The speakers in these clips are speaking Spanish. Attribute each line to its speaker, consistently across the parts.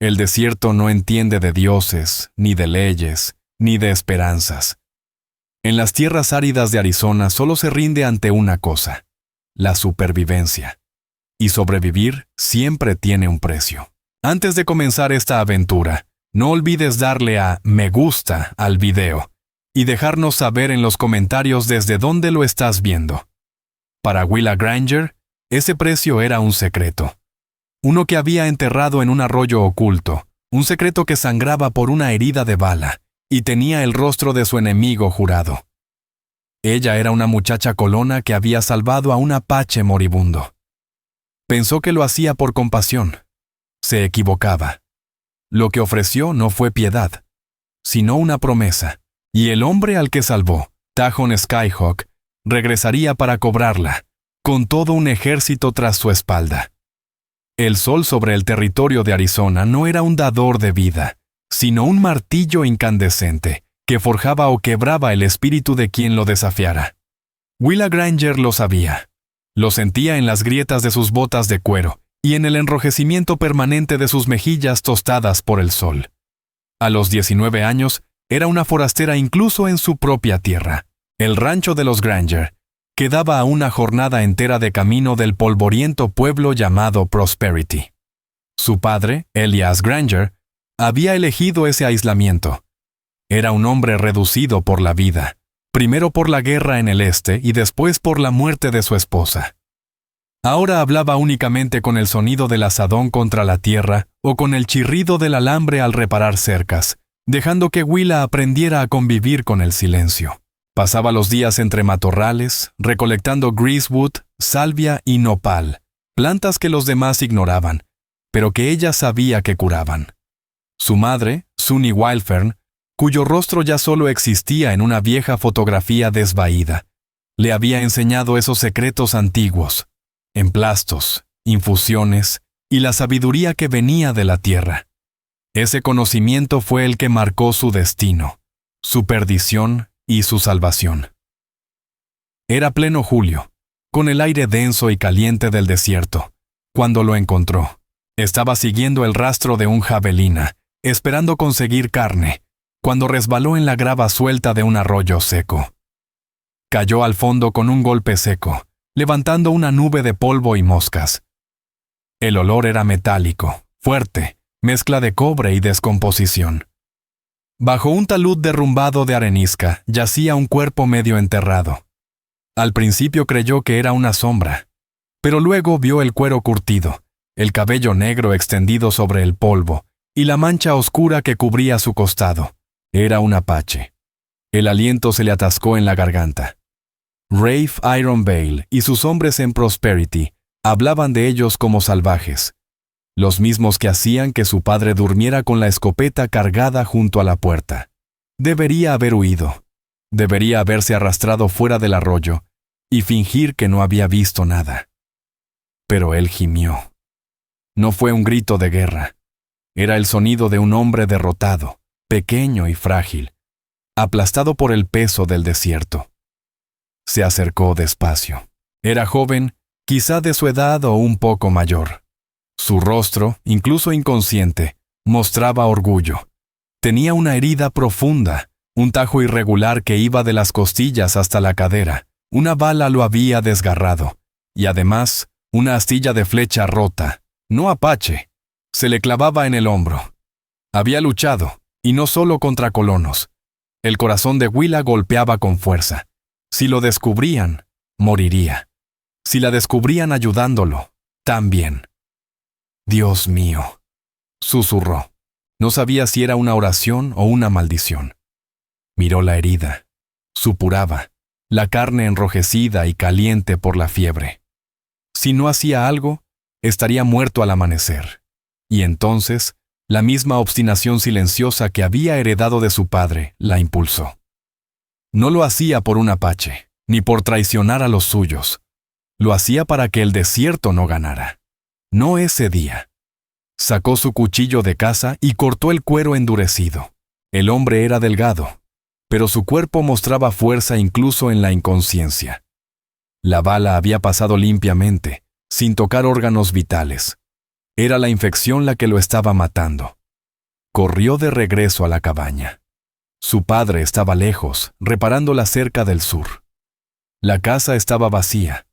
Speaker 1: El desierto no entiende de dioses, ni de leyes, ni de esperanzas. En las tierras áridas de Arizona solo se rinde ante una cosa: la supervivencia. Y sobrevivir siempre tiene un precio. Antes de comenzar esta aventura, no olvides darle a me gusta al video y dejarnos saber en los comentarios desde dónde lo estás viendo. Para Willa Granger, ese precio era un secreto. Uno que había enterrado en un arroyo oculto, un secreto que sangraba por una herida de bala y tenía el rostro de su enemigo jurado. Ella era una muchacha colona que había salvado a un apache moribundo. Pensó que lo hacía por compasión. Se equivocaba. Lo que ofreció no fue piedad, sino una promesa, y el hombre al que salvó, Tajon Skyhawk, regresaría para cobrarla, con todo un ejército tras su espalda. El sol sobre el territorio de Arizona no era un dador de vida, sino un martillo incandescente que forjaba o quebraba el espíritu de quien lo desafiara. Willa Granger lo sabía. Lo sentía en las grietas de sus botas de cuero y en el enrojecimiento permanente de sus mejillas tostadas por el sol. A los 19 años, era una forastera incluso en su propia tierra. El rancho de los Granger quedaba a una jornada entera de camino del polvoriento pueblo llamado Prosperity. Su padre, Elias Granger, había elegido ese aislamiento. Era un hombre reducido por la vida, primero por la guerra en el este y después por la muerte de su esposa. Ahora hablaba únicamente con el sonido del azadón contra la tierra o con el chirrido del alambre al reparar cercas, dejando que Willa aprendiera a convivir con el silencio. Pasaba los días entre matorrales, recolectando greasewood, salvia y nopal, plantas que los demás ignoraban, pero que ella sabía que curaban. Su madre, Sunny Wildfern, cuyo rostro ya solo existía en una vieja fotografía desvaída, le había enseñado esos secretos antiguos, emplastos, infusiones y la sabiduría que venía de la tierra. Ese conocimiento fue el que marcó su destino, su perdición y su salvación. Era pleno julio, con el aire denso y caliente del desierto, cuando lo encontró. Estaba siguiendo el rastro de un javelina, esperando conseguir carne, cuando resbaló en la grava suelta de un arroyo seco. Cayó al fondo con un golpe seco, levantando una nube de polvo y moscas. El olor era metálico, fuerte, mezcla de cobre y descomposición. Bajo un talud derrumbado de arenisca yacía un cuerpo medio enterrado. Al principio creyó que era una sombra, pero luego vio el cuero curtido, el cabello negro extendido sobre el polvo y la mancha oscura que cubría su costado. Era un apache. El aliento se le atascó en la garganta. Rafe Ironvale y sus hombres en Prosperity hablaban de ellos como salvajes, los mismos que hacían que su padre durmiera con la escopeta cargada junto a la puerta. Debería haber huido. Debería haberse arrastrado fuera del arroyo y fingir que no había visto nada. Pero él gimió. No fue un grito de guerra. Era el sonido de un hombre derrotado, pequeño y frágil, aplastado por el peso del desierto. Se acercó despacio. Era joven, quizá de su edad o un poco mayor. Su rostro, incluso inconsciente, mostraba orgullo. Tenía una herida profunda, un tajo irregular que iba de las costillas hasta la cadera. Una bala lo había desgarrado, y además, una astilla de flecha rota, no apache, se le clavaba en el hombro. Había luchado, y no solo contra colonos. El corazón de Willa golpeaba con fuerza. Si lo descubrían, moriría. Si la descubrían ayudándolo, también. Dios mío, susurró. No sabía si era una oración o una maldición. Miró la herida. Supuraba, la carne enrojecida y caliente por la fiebre. Si no hacía algo, estaría muerto al amanecer. Y entonces, la misma obstinación silenciosa que había heredado de su padre la impulsó. No lo hacía por un apache, ni por traicionar a los suyos. Lo hacía para que el desierto no ganara. No ese día. Sacó su cuchillo de caza y cortó el cuero endurecido. El hombre era delgado, pero su cuerpo mostraba fuerza incluso en la inconsciencia. La bala había pasado limpiamente, sin tocar órganos vitales. Era la infección la que lo estaba matando. Corrió de regreso a la cabaña. Su padre estaba lejos, reparando la cerca del sur. La casa estaba vacía.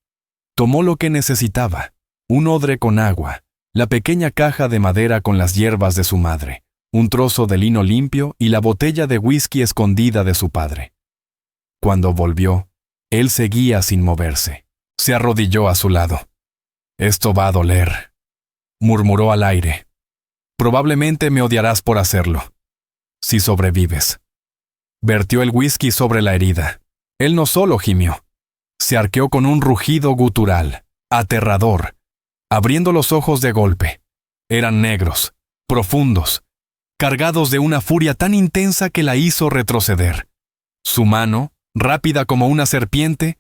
Speaker 1: Tomó lo que necesitaba: un odre con agua, la pequeña caja de madera con las hierbas de su madre, un trozo de lino limpio y la botella de whisky escondida de su padre. Cuando volvió, él seguía sin moverse. Se arrodilló a su lado. «Esto va a doler», murmuró al aire. «Probablemente me odiarás por hacerlo. Si sobrevives». Vertió el whisky sobre la herida. Él no solo gimió. Se arqueó con un rugido gutural, aterrador, abriendo los ojos de golpe. Eran negros, profundos, cargados de una furia tan intensa que la hizo retroceder. Su mano, rápida como una serpiente,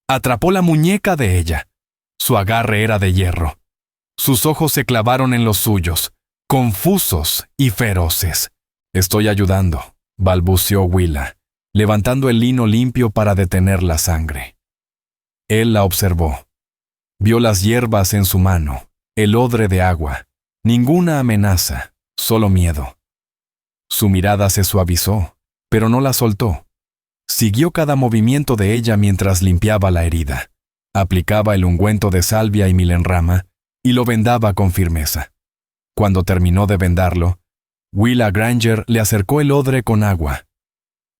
Speaker 1: atrapó la muñeca de ella. Su agarre era de hierro. Sus ojos se clavaron en los suyos, confusos y feroces. «Estoy ayudando», balbuceó Willa, levantando el lino limpio para detener la sangre. Él la observó. Vio las hierbas en su mano, el odre de agua. Ninguna amenaza, solo miedo. Su mirada se suavizó, pero no la soltó. Siguió cada movimiento de ella mientras limpiaba la herida. Aplicaba el ungüento de salvia y milenrama y lo vendaba con firmeza. Cuando terminó de vendarlo, Willa Granger le acercó el odre con agua.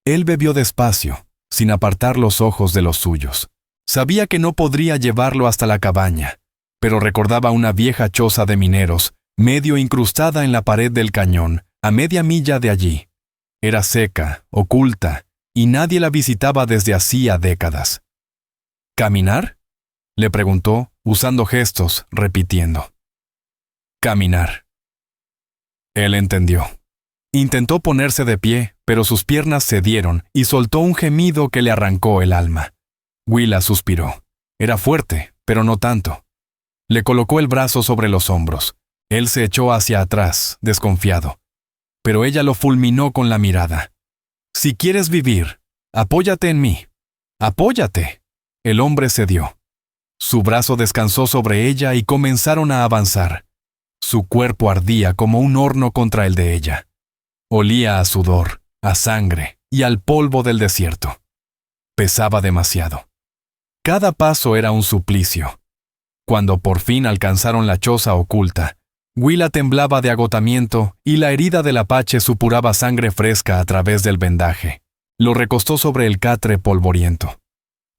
Speaker 1: Él bebió despacio, sin apartar los ojos de los suyos. Sabía que no podría llevarlo hasta la cabaña, pero recordaba una vieja choza de mineros, medio incrustada en la pared del cañón, a media milla de allí. Era seca, oculta, y nadie la visitaba desde hacía décadas. «¿Caminar?», le preguntó, usando gestos, repitiendo. «Caminar». Él entendió. Intentó ponerse de pie, pero sus piernas cedieron y soltó un gemido que le arrancó el alma. Willa suspiró. Era fuerte, pero no tanto. Le colocó el brazo sobre los hombros. Él se echó hacia atrás, desconfiado. Pero ella lo fulminó con la mirada. «Si quieres vivir, apóyate en mí. ¡Apóyate!». El hombre cedió. Su brazo descansó sobre ella y comenzaron a avanzar. Su cuerpo ardía como un horno contra el de ella. Olía a sudor, a sangre y al polvo del desierto. Pesaba demasiado. Cada paso era un suplicio. Cuando por fin alcanzaron la choza oculta, Willa temblaba de agotamiento y la herida del apache supuraba sangre fresca a través del vendaje. Lo recostó sobre el catre polvoriento.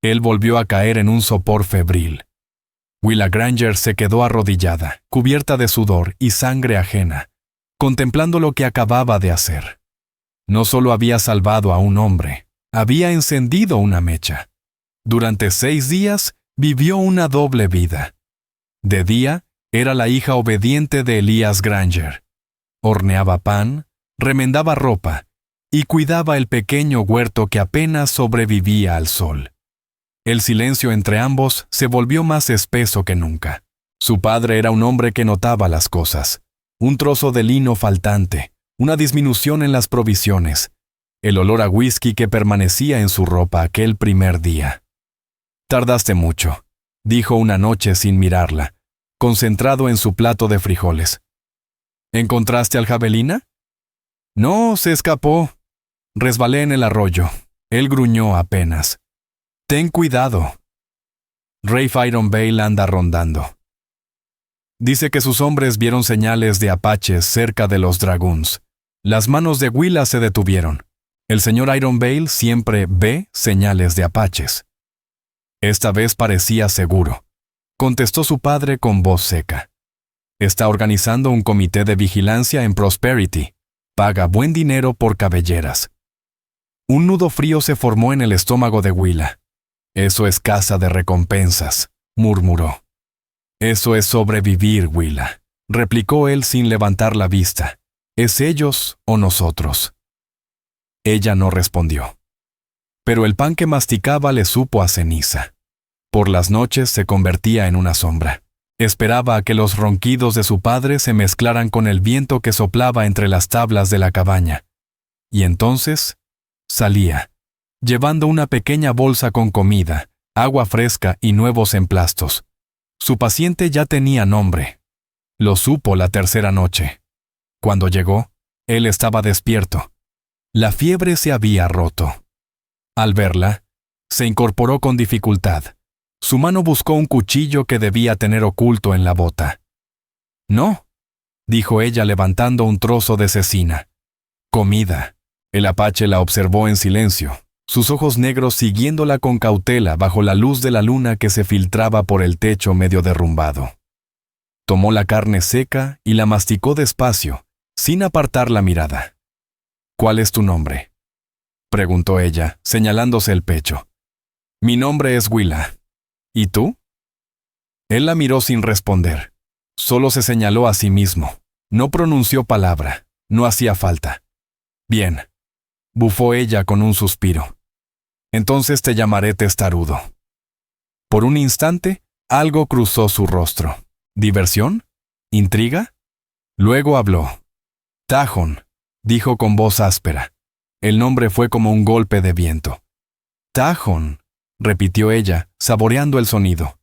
Speaker 1: Él volvió a caer en un sopor febril. Willa Granger se quedó arrodillada, cubierta de sudor y sangre ajena, contemplando lo que acababa de hacer. No solo había salvado a un hombre, había encendido una mecha. Durante 6 días vivió una doble vida. De día, era la hija obediente de Elias Granger. Horneaba pan, remendaba ropa y cuidaba el pequeño huerto que apenas sobrevivía al sol. El silencio entre ambos se volvió más espeso que nunca. Su padre era un hombre que notaba las cosas. Un trozo de lino faltante, una disminución en las provisiones, el olor a whisky que permanecía en su ropa aquel primer día. «Tardaste mucho», dijo una noche sin mirarla, concentrado en su plato de frijoles. «¿Encontraste al javelina?» «No, se escapó. Resbalé en el arroyo». Él gruñó apenas. «Ten cuidado. Rafe Iron Bale anda rondando. Dice que sus hombres vieron señales de apaches cerca de los Dragoons. Las manos de Willa se detuvieron. El señor Iron Bale siempre ve señales de apaches». «Esta vez parecía seguro», contestó su padre con voz seca. «Está organizando un comité de vigilancia en Prosperity. Paga buen dinero por cabelleras». Un nudo frío se formó en el estómago de Willa. «Eso es caza de recompensas», murmuró. «Eso es sobrevivir, Willa», replicó él sin levantar la vista. «¿Es ellos o nosotros?». Ella no respondió. Pero el pan que masticaba le supo a ceniza. Por las noches se convertía en una sombra. Esperaba a que los ronquidos de su padre se mezclaran con el viento que soplaba entre las tablas de la cabaña. Y entonces salía, llevando una pequeña bolsa con comida, agua fresca y nuevos emplastos. Su paciente ya tenía nombre. Lo supo la tercera noche. Cuando llegó, él estaba despierto. La fiebre se había roto. Al verla, se incorporó con dificultad. Su mano buscó un cuchillo que debía tener oculto en la bota. «No», dijo ella levantando un trozo de cecina. «Comida». El apache la observó en silencio, sus ojos negros siguiéndola con cautela bajo la luz de la luna que se filtraba por el techo medio derrumbado. Tomó la carne seca y la masticó despacio, sin apartar la mirada. «¿Cuál es tu nombre?», preguntó ella, señalándose el pecho. «Mi nombre es Willa. ¿Y tú?». Él la miró sin responder. Solo se señaló a sí mismo. No pronunció palabra. No hacía falta. «Bien», bufó ella con un suspiro. «Entonces te llamaré testarudo». Por un instante, algo cruzó su rostro. ¿Diversión? ¿Intriga? Luego habló. «Tajon», dijo con voz áspera. El nombre fue como un golpe de viento. «Tajon», repitió ella, saboreando el sonido.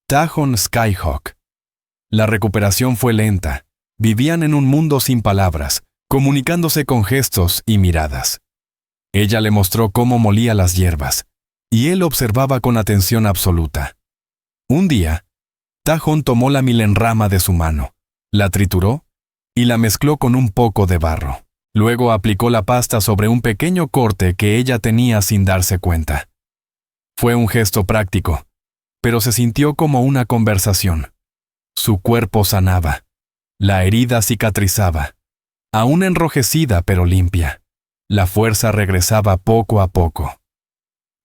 Speaker 1: «Tajon Skyhawk». La recuperación fue lenta. Vivían en un mundo sin palabras, comunicándose con gestos y miradas. Ella le mostró cómo molía las hierbas, y él observaba con atención absoluta. Un día, Tajon tomó la milenrama de su mano, la trituró y la mezcló con un poco de barro. Luego aplicó la pasta sobre un pequeño corte que ella tenía sin darse cuenta. Fue un gesto práctico, pero se sintió como una conversación. Su cuerpo sanaba. La herida cicatrizaba, aún enrojecida pero limpia. La fuerza regresaba poco a poco.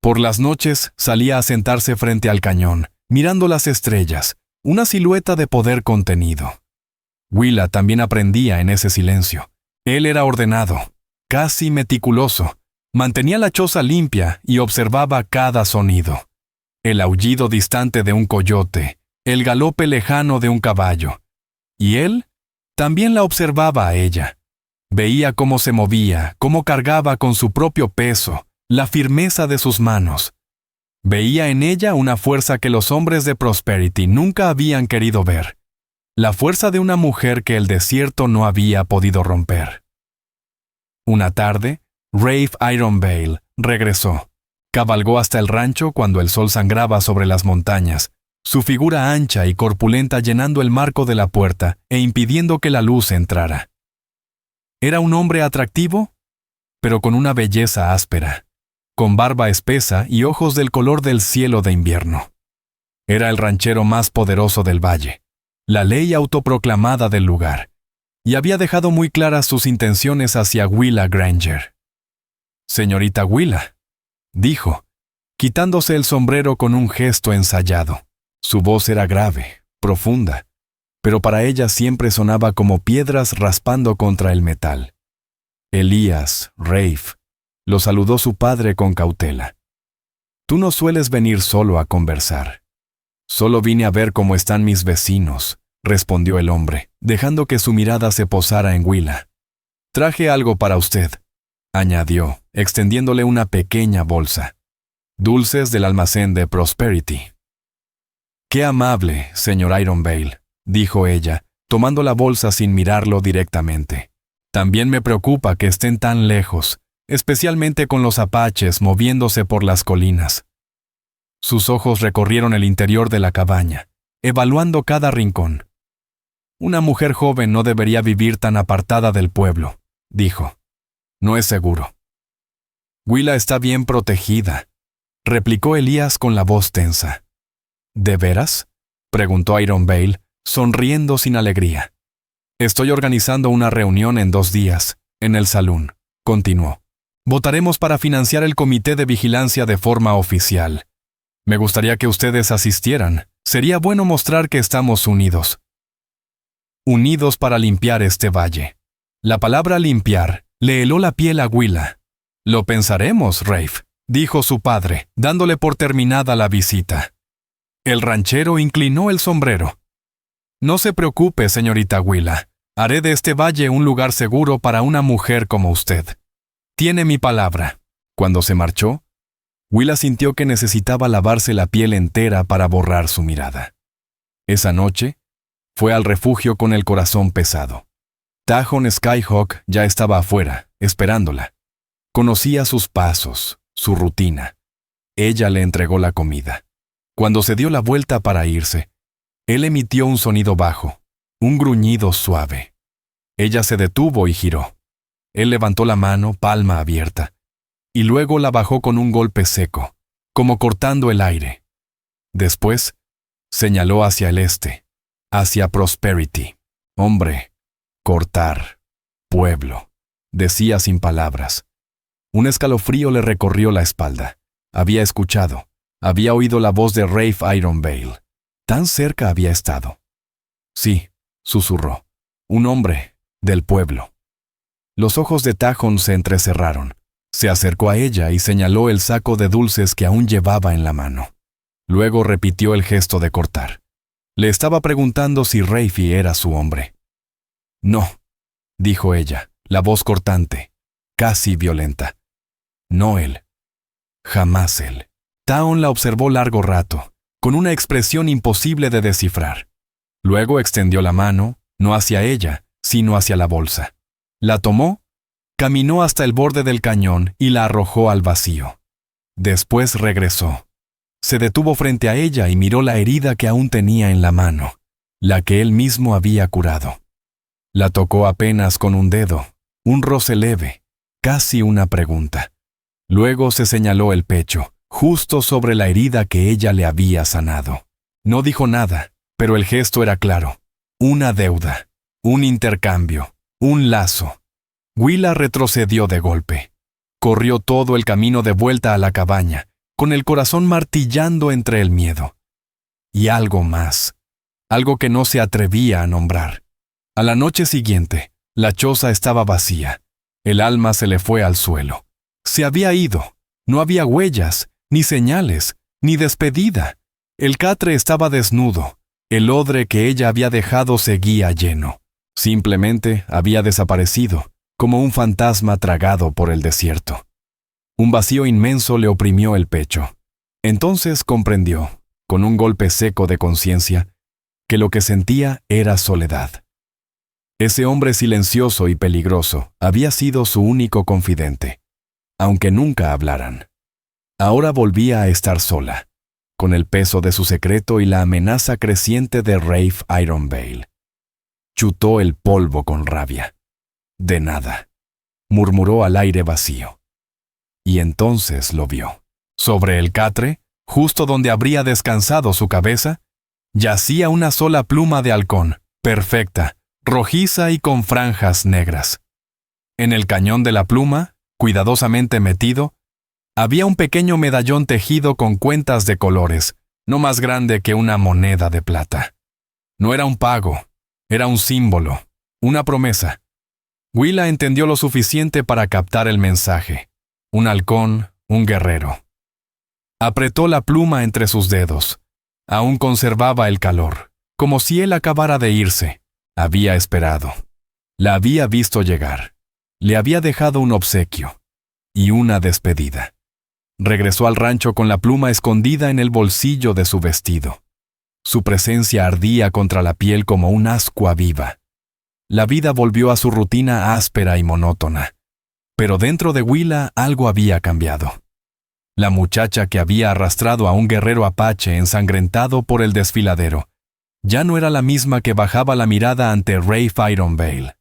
Speaker 1: Por las noches salía a sentarse frente al cañón, mirando las estrellas, una silueta de poder contenido. Willa también aprendía en ese silencio. Él era ordenado, casi meticuloso, mantenía la choza limpia y observaba cada sonido. El aullido distante de un coyote, el galope lejano de un caballo. Y él también la observaba a ella. Veía cómo se movía, cómo cargaba con su propio peso, la firmeza de sus manos. Veía en ella una fuerza que los hombres de Prosperity nunca habían querido ver. La fuerza de una mujer que el desierto no había podido romper. Una tarde, Rafe Ironvale regresó. Cabalgó hasta el rancho cuando el sol sangraba sobre las montañas, su figura ancha y corpulenta llenando el marco de la puerta e impidiendo que la luz entrara. Era un hombre atractivo, pero con una belleza áspera, con barba espesa y ojos del color del cielo de invierno. Era el ranchero más poderoso del valle, la ley autoproclamada del lugar, y había dejado muy claras sus intenciones hacia Willa Granger. «Señorita Willa», dijo, quitándose el sombrero con un gesto ensayado. Su voz era grave, profunda, pero para ella siempre sonaba como piedras raspando contra el metal. «Elías, Rafe», lo saludó su padre con cautela. «Tú no sueles venir solo a conversar». «Solo vine a ver cómo están mis vecinos», respondió el hombre, dejando que su mirada se posara en Willa. «Traje algo para usted», añadió, extendiéndole una pequeña bolsa. «Dulces del almacén de Prosperity». «Qué amable, señor Ironvale», dijo ella, tomando la bolsa sin mirarlo directamente. «También me preocupa que estén tan lejos, especialmente con los apaches moviéndose por las colinas». Sus ojos recorrieron el interior de la cabaña, evaluando cada rincón. «Una mujer joven no debería vivir tan apartada del pueblo», dijo. «No es seguro». «Willa está bien protegida», replicó Elías con la voz tensa. «¿De veras?», preguntó Ironvale, sonriendo sin alegría. «Estoy organizando una reunión en 2 días, en el salón», continuó. «Votaremos para financiar el comité de vigilancia de forma oficial. Me gustaría que ustedes asistieran. Sería bueno mostrar que estamos unidos. Unidos para limpiar este valle». La palabra limpiar le heló la piel a Willa. «Lo pensaremos, Rafe», dijo su padre, dándole por terminada la visita. El ranchero inclinó el sombrero. «No se preocupe, señorita Willa. Haré de este valle un lugar seguro para una mujer como usted. Tiene mi palabra». Cuando se marchó, Willa sintió que necesitaba lavarse la piel entera para borrar su mirada. Esa noche, Fue al refugio con el corazón pesado. Tajon Skyhawk ya estaba afuera, esperándola. Conocía sus pasos, su rutina. Ella le entregó la comida. Cuando se dio la vuelta para irse, él emitió un sonido bajo, un gruñido suave. Ella se detuvo y giró. Él levantó la mano, palma abierta, y luego la bajó con un golpe seco, como cortando el aire. Después, señaló hacia el este, hacia Prosperity. Hombre, cortar, pueblo, decía sin palabras. Un escalofrío le recorrió la espalda. Había escuchado, había oído la voz de Rafe Ironvale. Tan cerca había estado. Sí, susurró. Un hombre, del pueblo. Los ojos de Tajon se entrecerraron. Se acercó a ella y señaló el saco de dulces que aún llevaba en la mano. Luego repitió el gesto de cortar. Le estaba preguntando si Rafe era su hombre. No, dijo ella, la voz cortante, casi violenta. No él. Jamás él. Taon la observó largo rato, con una expresión imposible de descifrar. Luego extendió la mano, no hacia ella, sino hacia la bolsa. La tomó, caminó hasta el borde del cañón y la arrojó al vacío. Después regresó. Se detuvo frente a ella y miró la herida que aún tenía en la mano, la que él mismo había curado. La tocó apenas con un dedo, un roce leve, casi una pregunta. Luego se señaló el pecho, justo sobre la herida que ella le había sanado. No dijo nada, pero el gesto era claro. Una deuda, un intercambio, un lazo. Willa retrocedió de golpe. Corrió todo el camino de vuelta a la cabaña, con el corazón martillando entre el miedo. Y algo más, algo que no se atrevía a nombrar. A la noche siguiente, la choza estaba vacía. El alma se le fue al suelo. Se había ido. No había huellas, ni señales, ni despedida. El catre estaba desnudo. El odre que ella había dejado seguía lleno. Simplemente había desaparecido, como un fantasma tragado por el desierto. Un vacío inmenso le oprimió el pecho. Entonces comprendió, con un golpe seco de conciencia, que lo que sentía era soledad. Ese hombre silencioso y peligroso había sido su único confidente, aunque nunca hablaran. Ahora volvía a estar sola, con el peso de su secreto y la amenaza creciente de Rafe Ironvale. Chutó el polvo con rabia. De nada, murmuró al aire vacío. Y entonces lo vio. Sobre el catre, justo donde habría descansado su cabeza, yacía una sola pluma de halcón, perfecta, rojiza y con franjas negras. En el cañón de la pluma, cuidadosamente metido, había un pequeño medallón tejido con cuentas de colores, no más grande que una moneda de plata. No era un pago, era un símbolo, una promesa. Willa entendió lo suficiente para captar el mensaje. Un halcón, un guerrero. Apretó la pluma entre sus dedos. Aún conservaba el calor, como si él acabara de irse. Había esperado. La había visto llegar. Le había dejado un obsequio y una despedida. Regresó al rancho con la pluma escondida en el bolsillo de su vestido. Su presencia ardía contra la piel como un ascua viva. La vida volvió a su rutina áspera y monótona. Pero dentro de Willa algo había cambiado. La muchacha que había arrastrado a un guerrero apache ensangrentado por el desfiladero ya no era la misma que bajaba la mirada ante Rafe Ironvale.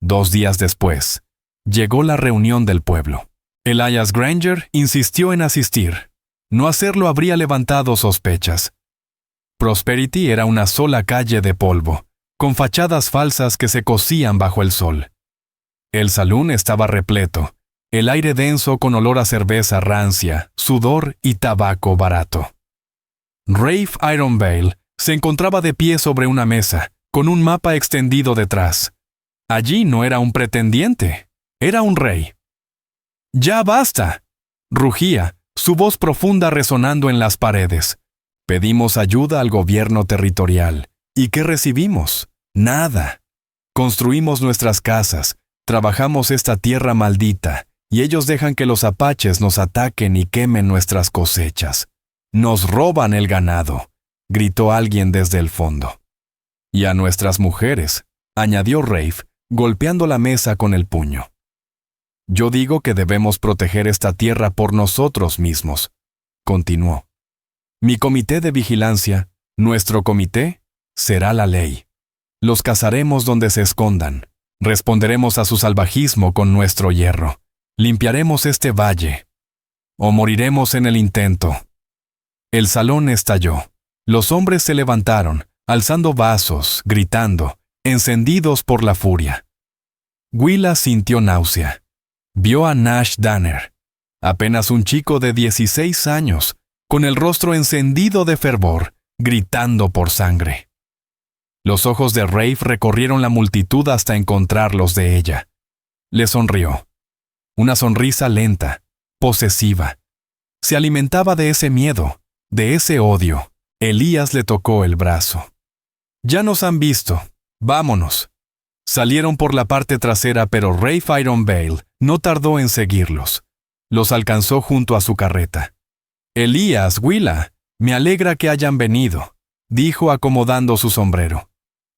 Speaker 1: 2 días después, llegó la reunión del pueblo. Elias Granger insistió en asistir. No hacerlo habría levantado sospechas. Prosperity era una sola calle de polvo, con fachadas falsas que se cocían bajo el sol. El salón estaba repleto, el aire denso con olor a cerveza rancia, sudor y tabaco barato. Rafe Ironvale se encontraba de pie sobre una mesa, con un mapa extendido detrás. Allí no era un pretendiente, era un rey. ¡Ya basta!, rugía, su voz profunda resonando en las paredes. Pedimos ayuda al gobierno territorial. ¿Y qué recibimos? Nada. Construimos nuestras casas, trabajamos esta tierra maldita, y ellos dejan que los apaches nos ataquen y quemen nuestras cosechas. Nos roban el ganado, gritó alguien desde el fondo. Y a nuestras mujeres, añadió Rafe, golpeando la mesa con el puño. Yo digo que debemos proteger esta tierra por nosotros mismos, continuó. Mi comité de vigilancia, nuestro comité, será la ley. Los cazaremos donde se escondan. Responderemos a su salvajismo con nuestro hierro. Limpiaremos este valle. O moriremos en el intento. El salón estalló. Los hombres se levantaron, alzando vasos, gritando, encendidos por la furia. Willa sintió náusea. Vio a Nash Danner, apenas un chico de 16 años, con el rostro encendido de fervor, gritando por sangre. Los ojos de Rafe recorrieron la multitud hasta encontrarlos de ella. Le sonrió. Una sonrisa lenta, posesiva. Se alimentaba de ese miedo, de ese odio. Elías le tocó el brazo. Ya nos han visto. Vámonos. Salieron por la parte trasera, pero Rafe Ironvale no tardó en seguirlos. Los alcanzó junto a su carreta. Elías, Willa, me alegra que hayan venido, dijo acomodando su sombrero.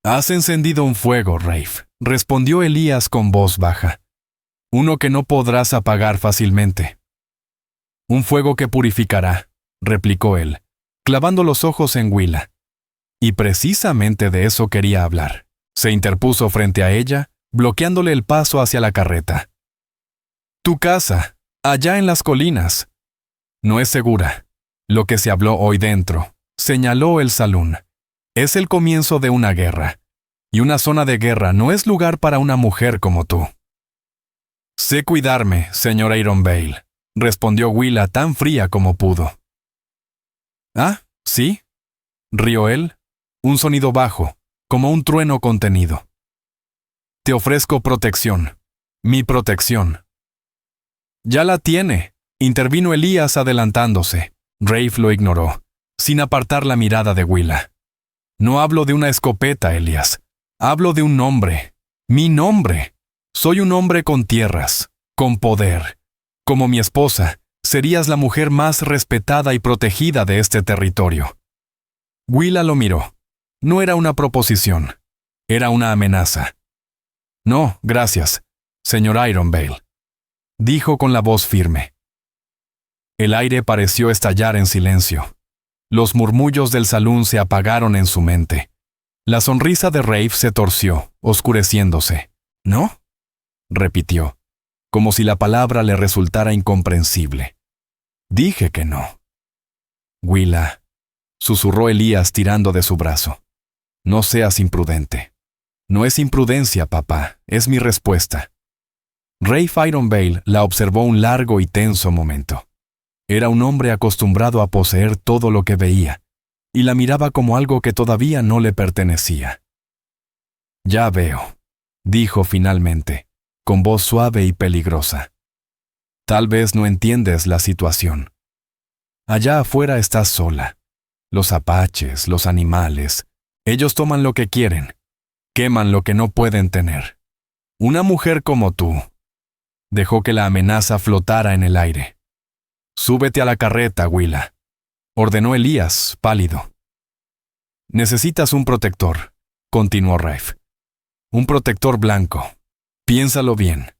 Speaker 1: Has encendido un fuego, Rafe, respondió Elías con voz baja. Uno que no podrás apagar fácilmente. Un fuego que purificará, replicó él, clavando los ojos en Willa. Y precisamente de eso quería hablar. Se interpuso frente a ella, bloqueándole el paso hacia la carreta. Tu casa, allá en las colinas. No es segura. Lo que se habló hoy dentro, señaló el salón. Es el comienzo de una guerra. Y una zona de guerra no es lugar para una mujer como tú. Sé cuidarme, señora Ironvale, respondió Willa tan fría como pudo. Ah, ¿sí? Rió él, un sonido bajo, como un trueno contenido. Te ofrezco protección, mi protección. Ya la tiene, intervino Elías adelantándose. Rafe lo ignoró, sin apartar la mirada de Willa. No hablo de una escopeta, Elías. Hablo de un nombre. Mi nombre. Soy un hombre con tierras, con poder. Como mi esposa, serías la mujer más respetada y protegida de este territorio. Willa lo miró. No era una proposición. Era una amenaza. No, gracias, señor Ironvale, dijo con la voz firme. El aire pareció estallar en silencio. Los murmullos del salón se apagaron en su mente. La sonrisa de Rafe se torció, oscureciéndose. ¿No? Repitió, como si la palabra le resultara incomprensible. Dije que no. Willa, susurró Elías tirando de su brazo. No seas imprudente. No es imprudencia, papá, es mi respuesta. Rafe Ironvale la observó un largo y tenso momento. Era un hombre acostumbrado a poseer todo lo que veía, y la miraba como algo que todavía no le pertenecía. Ya veo, dijo finalmente, con voz suave y peligrosa. Tal vez no entiendes la situación. Allá afuera estás sola. Los apaches, los animales, ellos toman lo que quieren, queman lo que no pueden tener. Una mujer como tú. Dejó que la amenaza flotara en el aire. Súbete a la carreta, Willa, ordenó Elías, pálido. Necesitas un protector, continuó Rafe. Un protector blanco. Piénsalo bien.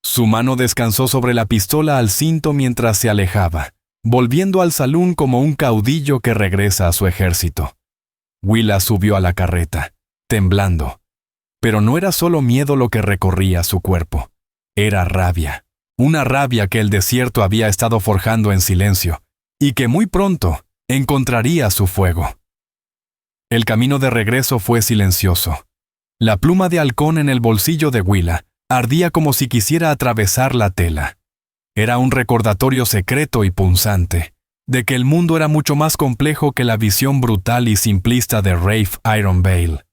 Speaker 1: Su mano descansó sobre la pistola al cinto mientras se alejaba, volviendo al salón como un caudillo que regresa a su ejército. Willa subió a la carreta, temblando. Pero no era solo miedo lo que recorría su cuerpo. Era rabia. Una rabia que el desierto había estado forjando en silencio, y que muy pronto encontraría su fuego. El camino de regreso fue silencioso. La pluma de halcón en el bolsillo de Willa ardía como si quisiera atravesar la tela. Era un recordatorio secreto y punzante, de que el mundo era mucho más complejo que la visión brutal y simplista de Rafe Ironvale.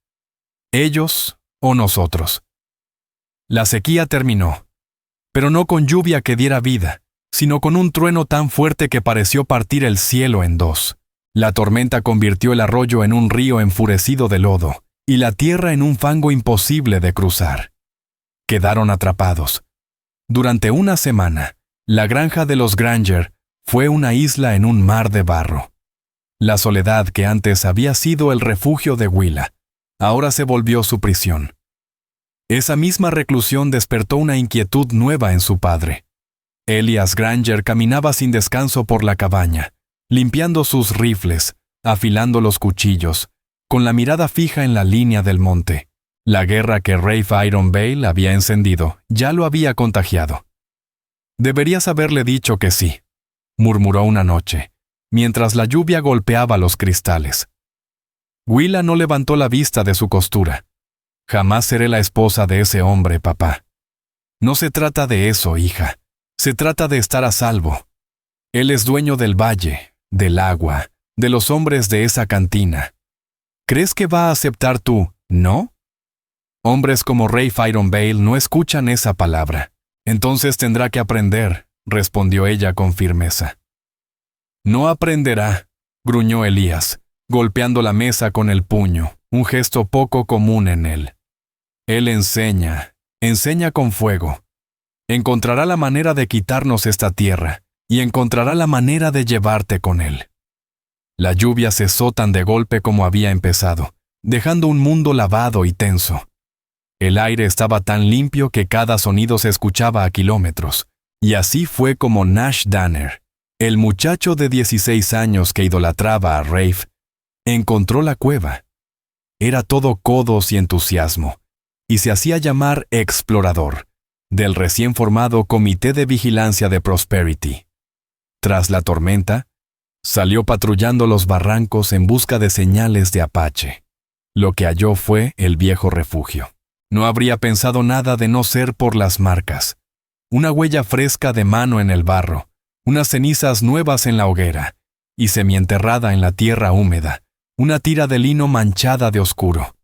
Speaker 1: Ellos o nosotros. La sequía terminó, pero no con lluvia que diera vida, sino con un trueno tan fuerte que pareció partir el cielo en dos. La tormenta convirtió el arroyo en un río enfurecido de lodo, y la tierra en un fango imposible de cruzar. Quedaron atrapados. Durante una semana, la granja de los Granger fue una isla en un mar de barro. La soledad que antes había sido el refugio de Willa ahora se volvió su prisión. Esa misma reclusión despertó una inquietud nueva en su padre. Elias Granger caminaba sin descanso por la cabaña, limpiando sus rifles, afilando los cuchillos, con la mirada fija en la línea del monte. La guerra que Rafe Iron Bale había encendido ya lo había contagiado. Deberías haberle dicho que sí, murmuró una noche, mientras la lluvia golpeaba los cristales. Willa no levantó la vista de su costura. Jamás seré la esposa de ese hombre, papá. No se trata de eso, hija. Se trata de estar a salvo. Él es dueño del valle, del agua, de los hombres de esa cantina. ¿Crees que va a aceptar tú, no? Hombres como Rafe Iron Bale no escuchan esa palabra. Entonces tendrá que aprender, respondió ella con firmeza. No aprenderá, gruñó Elías, golpeando la mesa con el puño, un gesto poco común en él. Él enseña con fuego. Encontrará la manera de quitarnos esta tierra, y encontrará la manera de llevarte con él. La lluvia cesó tan de golpe como había empezado, dejando un mundo lavado y tenso. El aire estaba tan limpio que cada sonido se escuchaba a kilómetros, y así fue como Nash Danner, el muchacho de 16 años que idolatraba a Rafe, encontró la cueva. Era todo codos y entusiasmo, y se hacía llamar explorador, del recién formado Comité de Vigilancia de Prosperity. Tras la tormenta, salió patrullando los barrancos en busca de señales de Apache. Lo que halló fue el viejo refugio. No habría pensado nada de no ser por las marcas. Una huella fresca de mano en el barro, unas cenizas nuevas en la hoguera, y semienterrada en la tierra húmeda, una tira de lino manchada de oscuro.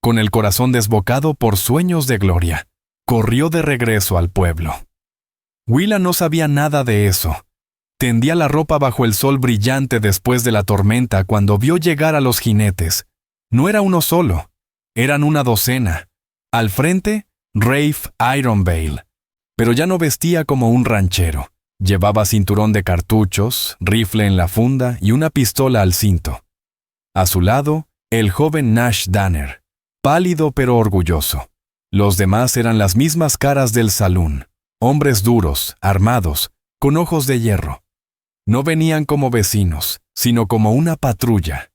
Speaker 1: Con el corazón desbocado por sueños de gloria, corrió de regreso al pueblo. Willa no sabía nada de eso. Tendía la ropa bajo el sol brillante después de la tormenta cuando vio llegar a los jinetes. No era uno solo, eran una docena. Al frente, Rafe Iron Bale, pero ya no vestía como un ranchero. Llevaba cinturón de cartuchos, rifle en la funda y una pistola al cinto. A su lado, el joven Nash Danner, pálido pero orgulloso. Los demás eran las mismas caras del salón, hombres duros, armados, con ojos de hierro. No venían como vecinos, sino como una patrulla.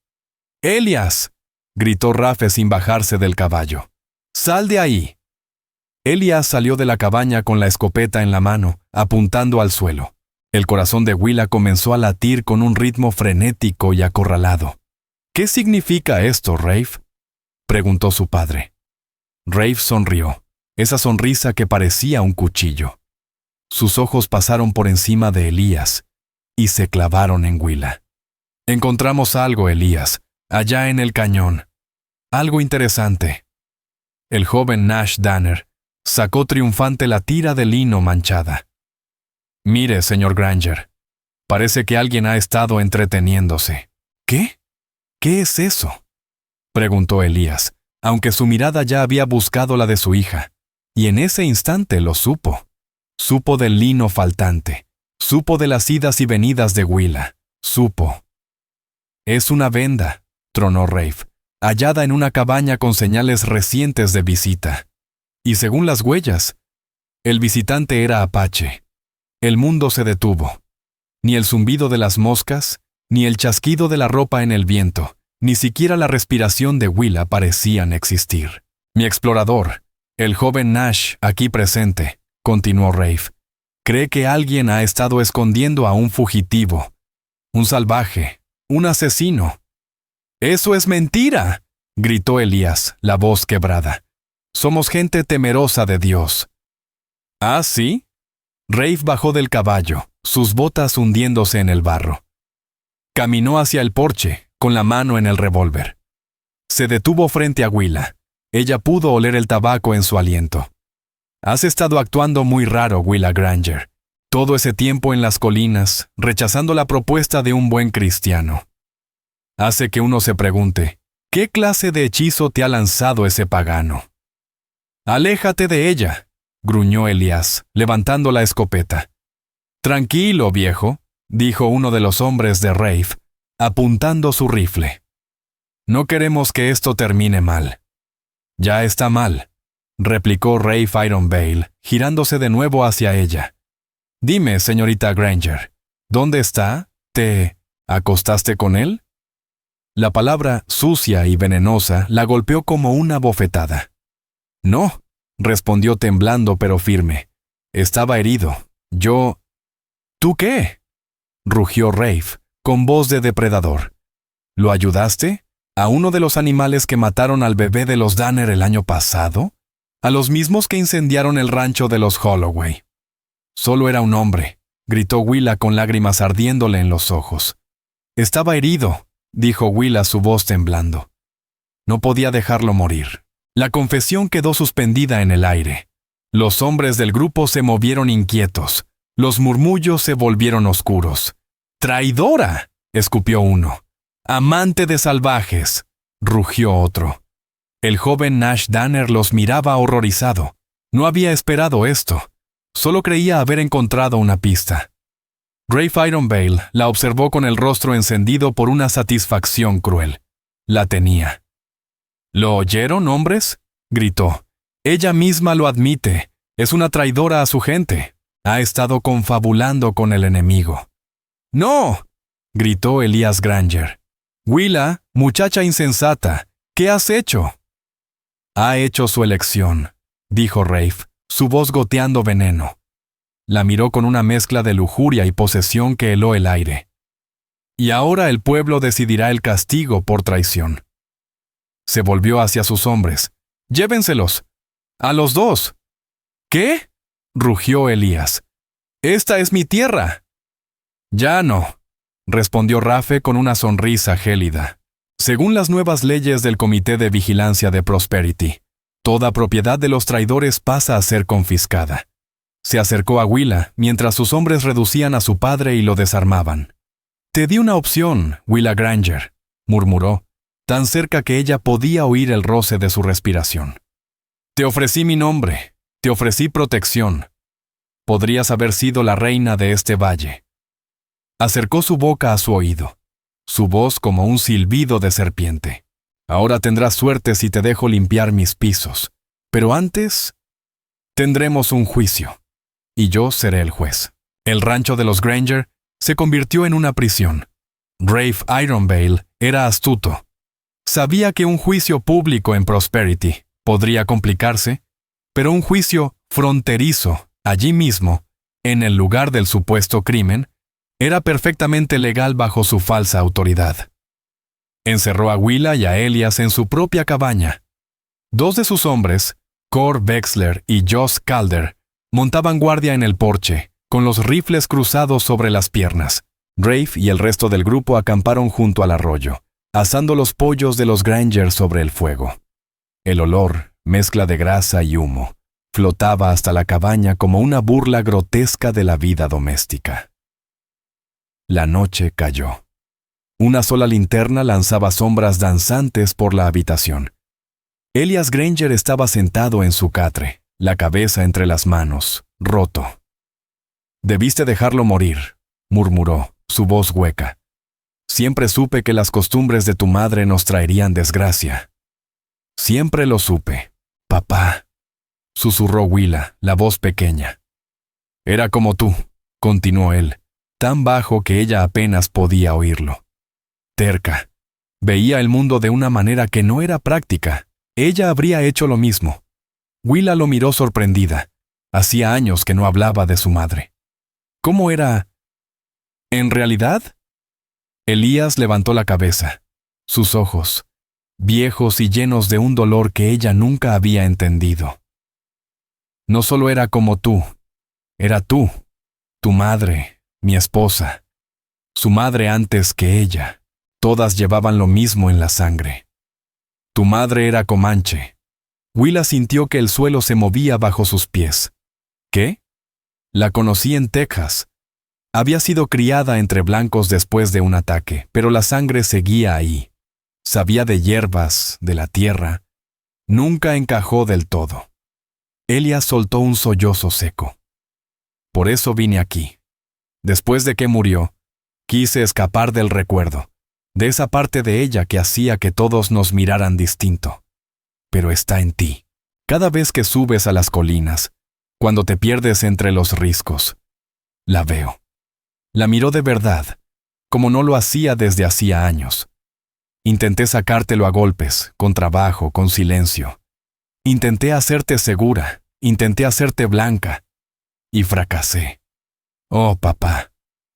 Speaker 1: ¡Elias!, gritó Rafe sin bajarse del caballo. ¡Sal de ahí! Elias salió de la cabaña con la escopeta en la mano, apuntando al suelo. El corazón de Willa comenzó a latir con un ritmo frenético y acorralado. ¿Qué significa esto, Rafe?, preguntó su padre. Rafe sonrió, esa sonrisa que parecía un cuchillo. Sus ojos pasaron por encima de Elías y se clavaron en Willa. Encontramos algo, Elías, allá en el cañón. Algo interesante. El joven Nash Danner sacó triunfante la tira de lino manchada. Mire, señor Granger, parece que alguien ha estado entreteniéndose. ¿Qué? ¿Qué es eso?, preguntó Elías, aunque su mirada ya había buscado la de su hija, y en ese instante lo supo. Supo del lino faltante, supo de las idas y venidas de Willa, supo. Es una venda, tronó Rafe, hallada en una cabaña con señales recientes de visita. Y según las huellas, el visitante era Apache. El mundo se detuvo. Ni el zumbido de las moscas, ni el chasquido de la ropa en el viento, ni siquiera la respiración de Willa parecían existir. Mi explorador, el joven Nash, aquí presente, continuó Rafe, cree que alguien ha estado escondiendo a un fugitivo, un salvaje, un asesino. ¡Eso es mentira!, gritó Elías, la voz quebrada. Somos gente temerosa de Dios. ¿Ah, sí? Rafe bajó del caballo, sus botas hundiéndose en el barro. Caminó hacia el porche, con la mano en el revólver. Se detuvo frente a Willa. Ella pudo oler el tabaco en su aliento. Has estado actuando muy raro, Willa Granger. Todo ese tiempo en las colinas, rechazando la propuesta de un buen cristiano. Hace que uno se pregunte, ¿qué clase de hechizo te ha lanzado ese pagano? Aléjate de ella, gruñó Elías, levantando la escopeta. Tranquilo, viejo, dijo uno de los hombres de Rafe, apuntando su rifle. No queremos que esto termine mal. Ya está mal, replicó Rafe Ironvale, girándose de nuevo hacia ella. Dime, señorita Granger, ¿dónde está? ¿Te acostaste con él? La palabra sucia y venenosa la golpeó como una bofetada. No, respondió temblando pero firme. Estaba herido. Yo... ¿Tú qué? Rugió Rafe, con voz de depredador. ¿Lo ayudaste? ¿A uno de los animales que mataron al bebé de los Danner el año pasado? ¿A los mismos que incendiaron el rancho de los Holloway? Solo era un hombre, gritó Willa con lágrimas ardiéndole en los ojos. Estaba herido, dijo Willa, su voz temblando. No podía dejarlo morir. La confesión quedó suspendida en el aire. Los hombres del grupo se movieron inquietos. Los murmullos se volvieron oscuros. ¡Traidora!, escupió uno. «Amante de salvajes», rugió otro. El joven Nash Danner los miraba horrorizado. No había esperado esto. Solo creía haber encontrado una pista. Rafe Ironvale la observó con el rostro encendido por una satisfacción cruel. La tenía. ¿Lo oyeron, hombres?, gritó. Ella misma lo admite. Es una traidora a su gente. Ha estado confabulando con el enemigo. ¡No!, gritó Elias Granger. Willa, muchacha insensata, ¿qué has hecho? Ha hecho su elección, dijo Rafe, su voz goteando veneno. La miró con una mezcla de lujuria y posesión que heló el aire. Y ahora el pueblo decidirá el castigo por traición. Se volvió hacia sus hombres. ¡Llévenselos! ¡A los dos! ¿Qué?, rugió Elías. ¡Esta es mi tierra! Ya no, respondió Rafe con una sonrisa gélida. Según las nuevas leyes del Comité de Vigilancia de Prosperity, toda propiedad de los traidores pasa a ser confiscada. Se acercó a Willa mientras sus hombres reducían a su padre y lo desarmaban. «Te di una opción, Willa Granger», murmuró, tan cerca que ella podía oír el roce de su respiración. «Te ofrecí mi nombre, te ofrecí protección. Podrías haber sido la reina de este valle». Acercó su boca a su oído, su voz como un silbido de serpiente. «Ahora tendrás suerte si te dejo limpiar mis pisos, pero antes tendremos un juicio, y yo seré el juez». El rancho de los Granger se convirtió en una prisión. Rafe Ironvale era astuto. Sabía que un juicio público en Prosperity podría complicarse, pero un juicio fronterizo, allí mismo, en el lugar del supuesto crimen, era perfectamente legal bajo su falsa autoridad. Encerró a Willa y a Elias en su propia cabaña. Dos de sus hombres, Cor Wexler y Josh Calder, montaban guardia en el porche, con los rifles cruzados sobre las piernas. Rafe y el resto del grupo acamparon junto al arroyo, asando los pollos de los Granger sobre el fuego. El olor, mezcla de grasa y humo, flotaba hasta la cabaña como una burla grotesca de la vida doméstica. La noche cayó. Una sola linterna lanzaba sombras danzantes por la habitación. Elias Granger estaba sentado en su catre, la cabeza entre las manos, roto. «Debiste dejarlo morir», murmuró, su voz hueca. «Siempre supe que las costumbres de tu madre nos traerían desgracia». «Siempre lo supe, papá», susurró Willa, la voz pequeña. «Era como tú», continuó él, tan bajo que ella apenas podía oírlo. Terca. Veía el mundo de una manera que no era práctica. Ella habría hecho lo mismo. Willa lo miró sorprendida. Hacía años que no hablaba de su madre. ¿Cómo era? ¿En realidad? Elías levantó la cabeza. Sus ojos, viejos y llenos de un dolor que ella nunca había entendido. No solo era como tú, era tú, tu madre, mi esposa, su madre antes que ella. Todas llevaban lo mismo en la sangre. Tu madre era comanche. Willa sintió que el suelo se movía bajo sus pies. ¿Qué? La conocí en Texas. Había sido criada entre blancos después de un ataque, pero la sangre seguía ahí. Sabía de hierbas, de la tierra. Nunca encajó del todo. Elias soltó un sollozo seco. Por eso vine aquí. Después de que murió, quise escapar del recuerdo. de esa parte de ella que hacía que todos nos miraran distinto. Pero está en ti. Cada vez que subes a las colinas, cuando te pierdes entre los riscos, la veo. La miró de verdad, como no lo hacía desde hacía años. Intenté sacártelo a golpes, con trabajo, con silencio. Intenté hacerte segura, intenté hacerte blanca, y fracasé. Oh, papá,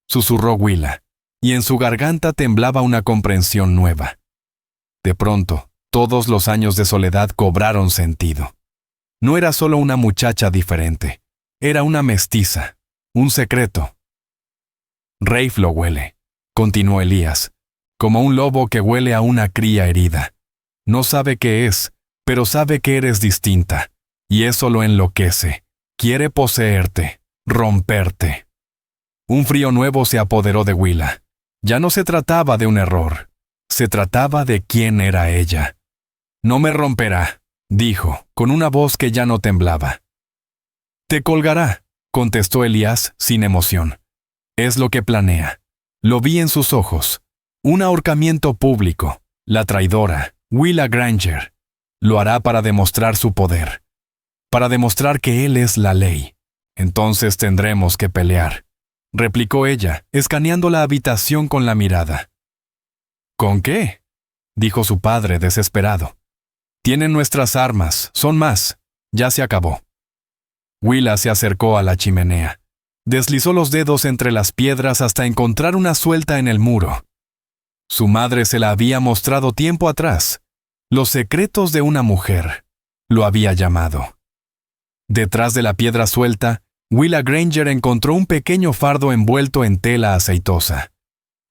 Speaker 1: susurró Willa, y en su garganta temblaba una comprensión nueva. De pronto, todos los años de soledad cobraron sentido. No era solo una muchacha diferente, era una mestiza, un secreto. Rafe lo huele, continuó Elías, como un lobo que huele a una cría herida. No sabe qué es, pero sabe que eres distinta, y eso lo enloquece. Quiere poseerte, romperte. Un frío nuevo se apoderó de Willa. Ya no se trataba de un error, se trataba de quién era ella. No me romperá, dijo, con una voz que ya no temblaba. Te colgará, contestó Elías sin emoción. Es lo que planea. Lo vi en sus ojos. Un ahorcamiento público. La traidora, Willa Granger. Lo hará para demostrar su poder. Para demostrar que él es la ley. Entonces tendremos que pelear, replicó ella, escaneando la habitación con la mirada. ¿Con qué?, dijo su padre desesperado. Tienen nuestras armas, son más. Ya se acabó. Willa se acercó a la chimenea. Deslizó los dedos entre las piedras hasta encontrar una suelta en el muro. Su madre se la había mostrado tiempo atrás. Los secretos de una mujer, lo había llamado. Detrás de la piedra suelta, Willa Granger encontró un pequeño fardo envuelto en tela aceitosa.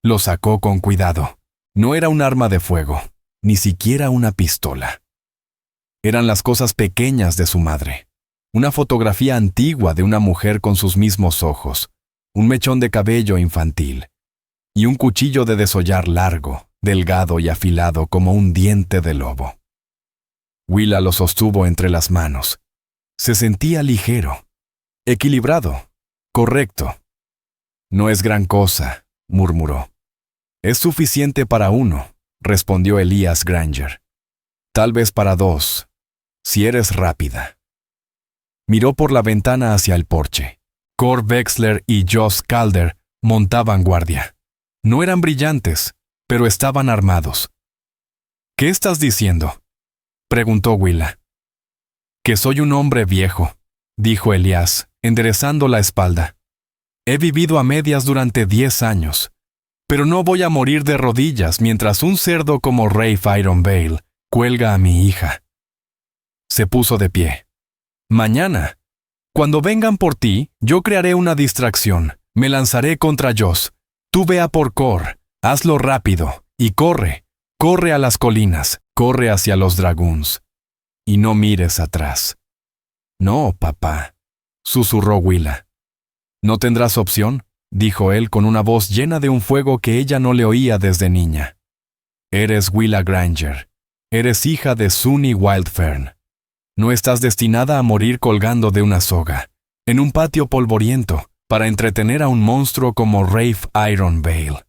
Speaker 1: Lo sacó con cuidado. No era un arma de fuego, ni siquiera una pistola. Eran las cosas pequeñas de su madre. Una fotografía antigua de una mujer con sus mismos ojos, un mechón de cabello infantil, y un cuchillo de desollar largo, delgado y afilado como un diente de lobo. Willa lo sostuvo entre las manos. Se sentía ligero, equilibrado, correcto. No es gran cosa, murmuró. Es suficiente para uno, respondió Elías Granger. Tal vez para dos, si eres rápida. Miró por la ventana hacia el porche. Cor Wexler y Joss Calder montaban guardia. No eran brillantes, pero estaban armados. ¿Qué estás diciendo?, preguntó Willa. Que soy un hombre viejo, dijo Elías, enderezando la espalda. He vivido a medias durante 10 años, pero no voy a morir de rodillas mientras un cerdo como Rafe Ironvale cuelga a mi hija. Se puso de pie. Mañana, cuando vengan por ti, yo crearé una distracción. Me lanzaré contra Joss. Tú ve a por Cor, hazlo rápido, y corre, corre a las colinas, corre hacia los Dragoons. Y no mires atrás. No, papá, susurró Willa. ¿No tendrás opción?, dijo él con una voz llena de un fuego que ella no le oía desde niña. Eres Willa Granger. Eres hija de Sunny Wildfern. No estás destinada a morir colgando de una soga, en un patio polvoriento, para entretener a un monstruo como Rafe Ironvale.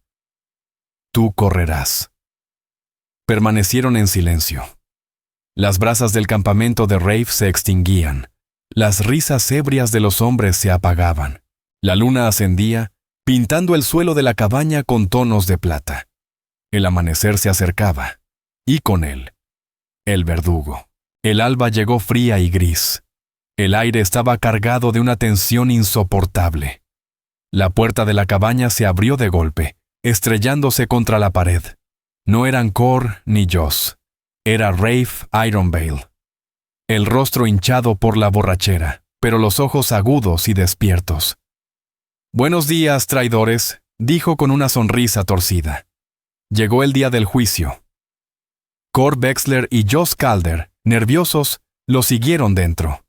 Speaker 1: Tú correrás. Permanecieron en silencio. Las brasas del campamento de Rafe se extinguían. Las risas ebrias de los hombres se apagaban. La luna ascendía, pintando el suelo de la cabaña con tonos de plata. El amanecer se acercaba, y con él, el verdugo. El alba llegó fría y gris. El aire estaba cargado de una tensión insoportable. La puerta de la cabaña se abrió de golpe, estrellándose contra la pared. No eran Cor ni Joss. Era Rafe Ironvale. El rostro hinchado por la borrachera, pero los ojos agudos y despiertos. «Buenos días, traidores», dijo con una sonrisa torcida. Llegó el día del juicio. Cor Wexler y Joss Calder, nerviosos, lo siguieron dentro.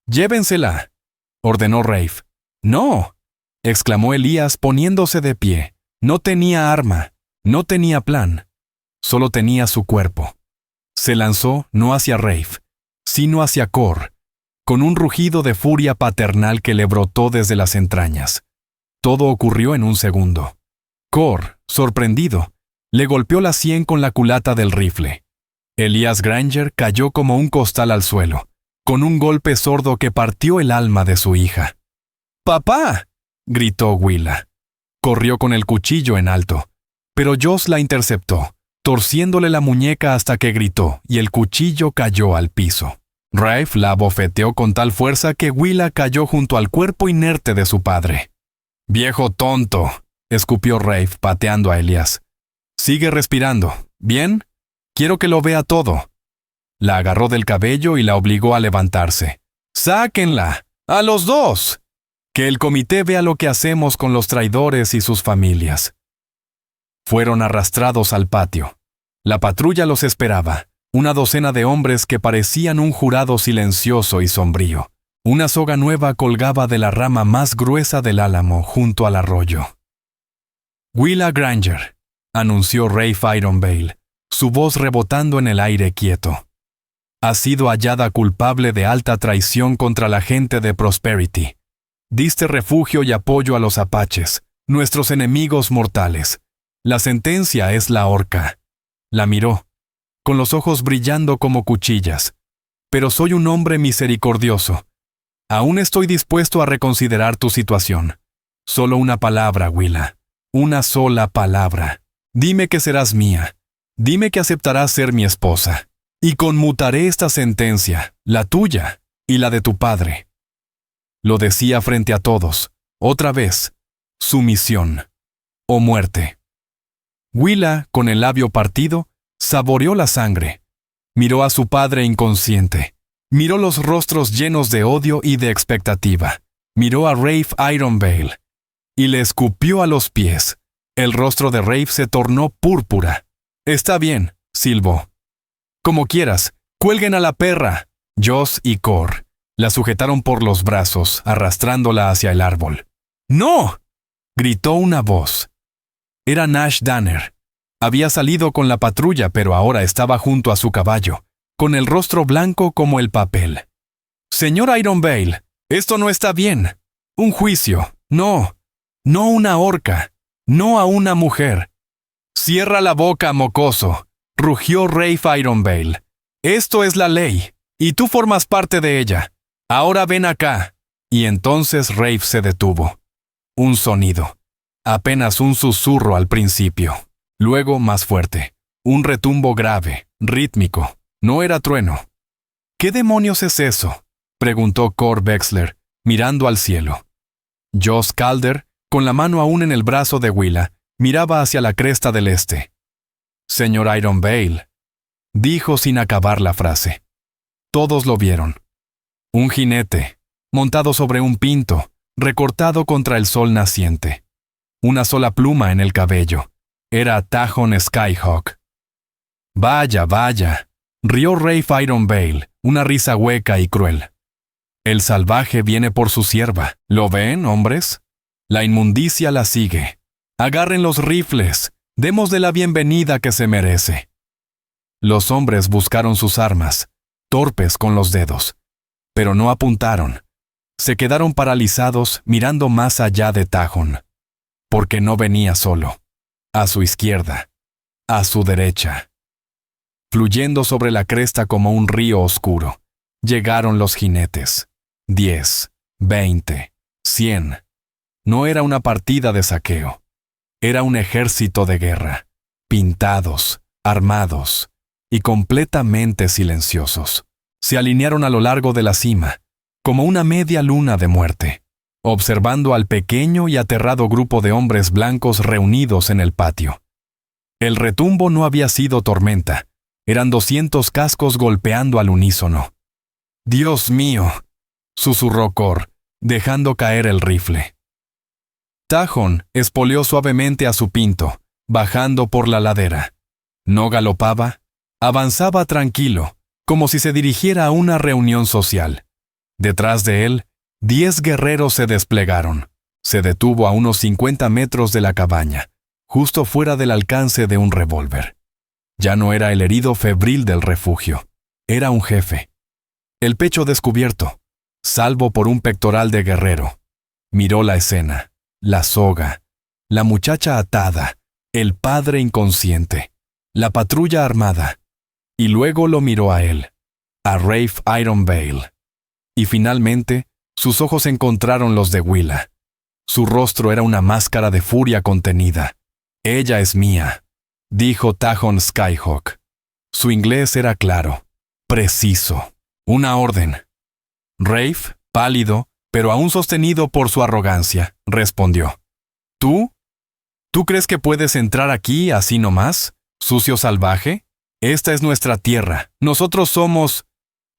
Speaker 1: «Llévensela», ordenó Rafe. «No», exclamó Elías poniéndose de pie. No tenía arma, no tenía plan, solo tenía su cuerpo. Se lanzó no hacia Rafe, sino hacia Cor, con un rugido de furia paternal que le brotó desde las entrañas. Todo ocurrió en un segundo. Cor, sorprendido, Le golpeó la sien con la culata del rifle. Elias Granger cayó como un costal al suelo, con un golpe sordo que partió el alma de su hija. ¡Papá!, gritó Willa. Corrió con el cuchillo en alto, pero Joss la interceptó, torciéndole la muñeca hasta que gritó y el cuchillo cayó al piso. Rafe la abofeteó con tal fuerza que Willa cayó junto al cuerpo inerte de su padre. «¡Viejo tonto!», escupió Rafe pateando a Elias. «Sigue respirando, ¿bien? Quiero que lo vea todo». La agarró del cabello y la obligó a levantarse. «¡Sáquenla! ¡A los dos! Que el comité vea lo que hacemos con los traidores y sus familias». Fueron arrastrados al patio. La patrulla los esperaba, una docena de hombres que parecían un jurado silencioso y sombrío. Una soga nueva colgaba de la rama más gruesa del álamo junto al arroyo. «Willa Granger», anunció Rafe Ironvale, su voz rebotando en el aire quieto. «Ha sido hallada culpable de alta traición contra la gente de Prosperity. Diste refugio y apoyo a los apaches, nuestros enemigos mortales. La sentencia es la horca». La miró, con los ojos brillando como cuchillas. «Pero soy un hombre misericordioso. Aún estoy dispuesto a reconsiderar tu situación. Solo una palabra, Willa. Una sola palabra. Dime que serás mía. Dime que aceptarás ser mi esposa. Y conmutaré esta sentencia, la tuya y la de tu padre». Lo decía frente a todos, otra vez, sumisión o muerte. Willa, con el labio partido, saboreó la sangre. Miró a su padre inconsciente. Miró los rostros llenos de odio y de expectativa. Miró a Rafe Ironvale y le escupió a los pies. El rostro de Rafe se tornó púrpura. «Está bien», silbó. «Como quieras, cuelguen a la perra». Joss y Cor la sujetaron por los brazos, arrastrándola hacia el árbol. «¡No!», gritó una voz. Era Nash Danner. Había salido con la patrulla, pero ahora estaba junto a su caballo, con el rostro blanco como el papel. «Señor Ironvale, esto no está bien. Un juicio. No. No una horca. No a una mujer». «Cierra la boca, mocoso», rugió Rafe Ironvale. «Esto es la ley, y tú formas parte de ella. Ahora ven acá». Y entonces Rafe se detuvo. Un sonido. Apenas un susurro al principio. Luego más fuerte. Un retumbo grave, rítmico. No era trueno. «¿Qué demonios es eso?», preguntó Cor Wexler, mirando al cielo. Joss Calder, con la mano aún en el brazo de Willa, miraba hacia la cresta del este. «Señor Ironvale», dijo sin acabar la frase. Todos lo vieron. Un jinete, montado sobre un pinto, recortado contra el sol naciente. Una sola pluma en el cabello. Era Tahon Skyhawk. «Vaya, vaya», rió Rafe Ironvale, una risa hueca y cruel. «El salvaje viene por su sierva. ¿Lo ven, hombres? La inmundicia la sigue. Agarren los rifles. Démosle la bienvenida que se merece». Los hombres buscaron sus armas, torpes con los dedos, pero no apuntaron. Se quedaron paralizados mirando más allá de Tahon, porque no venía solo. A su izquierda, a su derecha. Fluyendo sobre la cresta como un río oscuro, llegaron los jinetes. 10, 20, 100. No era una partida de saqueo. Era un ejército de guerra, pintados, armados y completamente silenciosos. Se alinearon a lo largo de la cima, como una media luna de muerte, observando al pequeño y aterrado grupo de hombres blancos reunidos en el patio. El retumbo no había sido tormenta. Eran 200 cascos golpeando al unísono. «Dios mío», susurró Cor, dejando caer el rifle. Tahon espoleó suavemente a su pinto, bajando por la ladera. No galopaba, avanzaba tranquilo, como si se dirigiera a una reunión social. Detrás de él, 10 guerreros se desplegaron. Se detuvo a unos 50 metros de la cabaña, justo fuera del alcance de un revólver. Ya no era el herido febril del refugio. Era un jefe. El pecho descubierto, salvo por un pectoral de guerrero. Miró la escena, la soga, la muchacha atada, el padre inconsciente, la patrulla armada, y luego lo miró a él, a Rafe Ironvale. Y finalmente, sus ojos encontraron los de Willa. Su rostro era una máscara de furia contenida. «Ella es mía», dijo Tahon Skyhawk. Su inglés era claro, preciso, una orden. Rafe, pálido, pero aún sostenido por su arrogancia, respondió. ¿Tú? ¿Tú crees que puedes entrar aquí así nomás, sucio salvaje? Esta es nuestra tierra. Nosotros somos...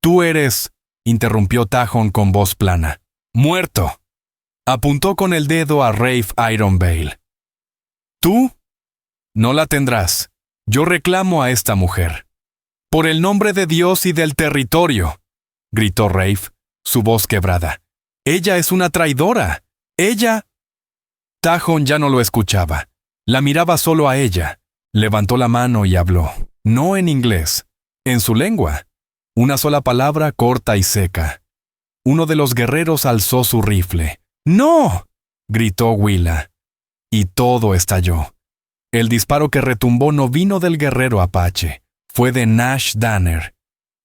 Speaker 1: Tú eres... interrumpió Tahon con voz plana. ¡Muerto! Apuntó con el dedo a Rafe Ironvale. ¿Tú? No la tendrás. Yo reclamo a esta mujer. Por el nombre de Dios y del territorio, gritó Rafe, su voz quebrada. Ella es una traidora. Ella... Tahon ya no lo escuchaba. La miraba solo a ella. Levantó la mano y habló. No en inglés, en su lengua. Una sola palabra corta y seca. Uno de los guerreros alzó su rifle. ¡No!, gritó Willa. Y todo estalló. El disparo que retumbó no vino del guerrero apache. Fue de Nash Danner.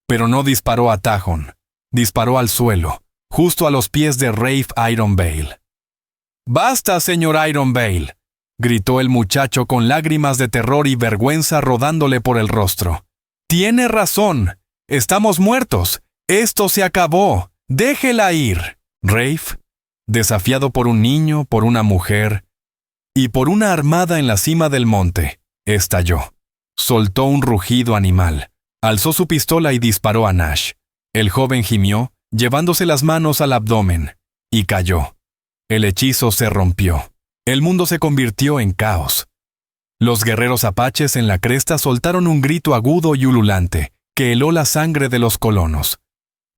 Speaker 1: Pero no disparó a Tahon. Disparó al suelo, justo a los pies de Rafe Ironvale. «¡Basta, señor Ironvale!», gritó el muchacho con lágrimas de terror y vergüenza rodándole por el rostro. «Tiene razón. Estamos muertos. Esto se acabó. Déjela ir». Rafe, desafiado por un niño, por una mujer y por una armada en la cima del monte, estalló. Soltó un rugido animal. Alzó su pistola y disparó a Nash. El joven gimió, llevándose las manos al abdomen, y cayó. El hechizo se rompió. El mundo se convirtió en caos. Los guerreros apaches en la cresta soltaron un grito agudo y ululante que heló la sangre de los colonos.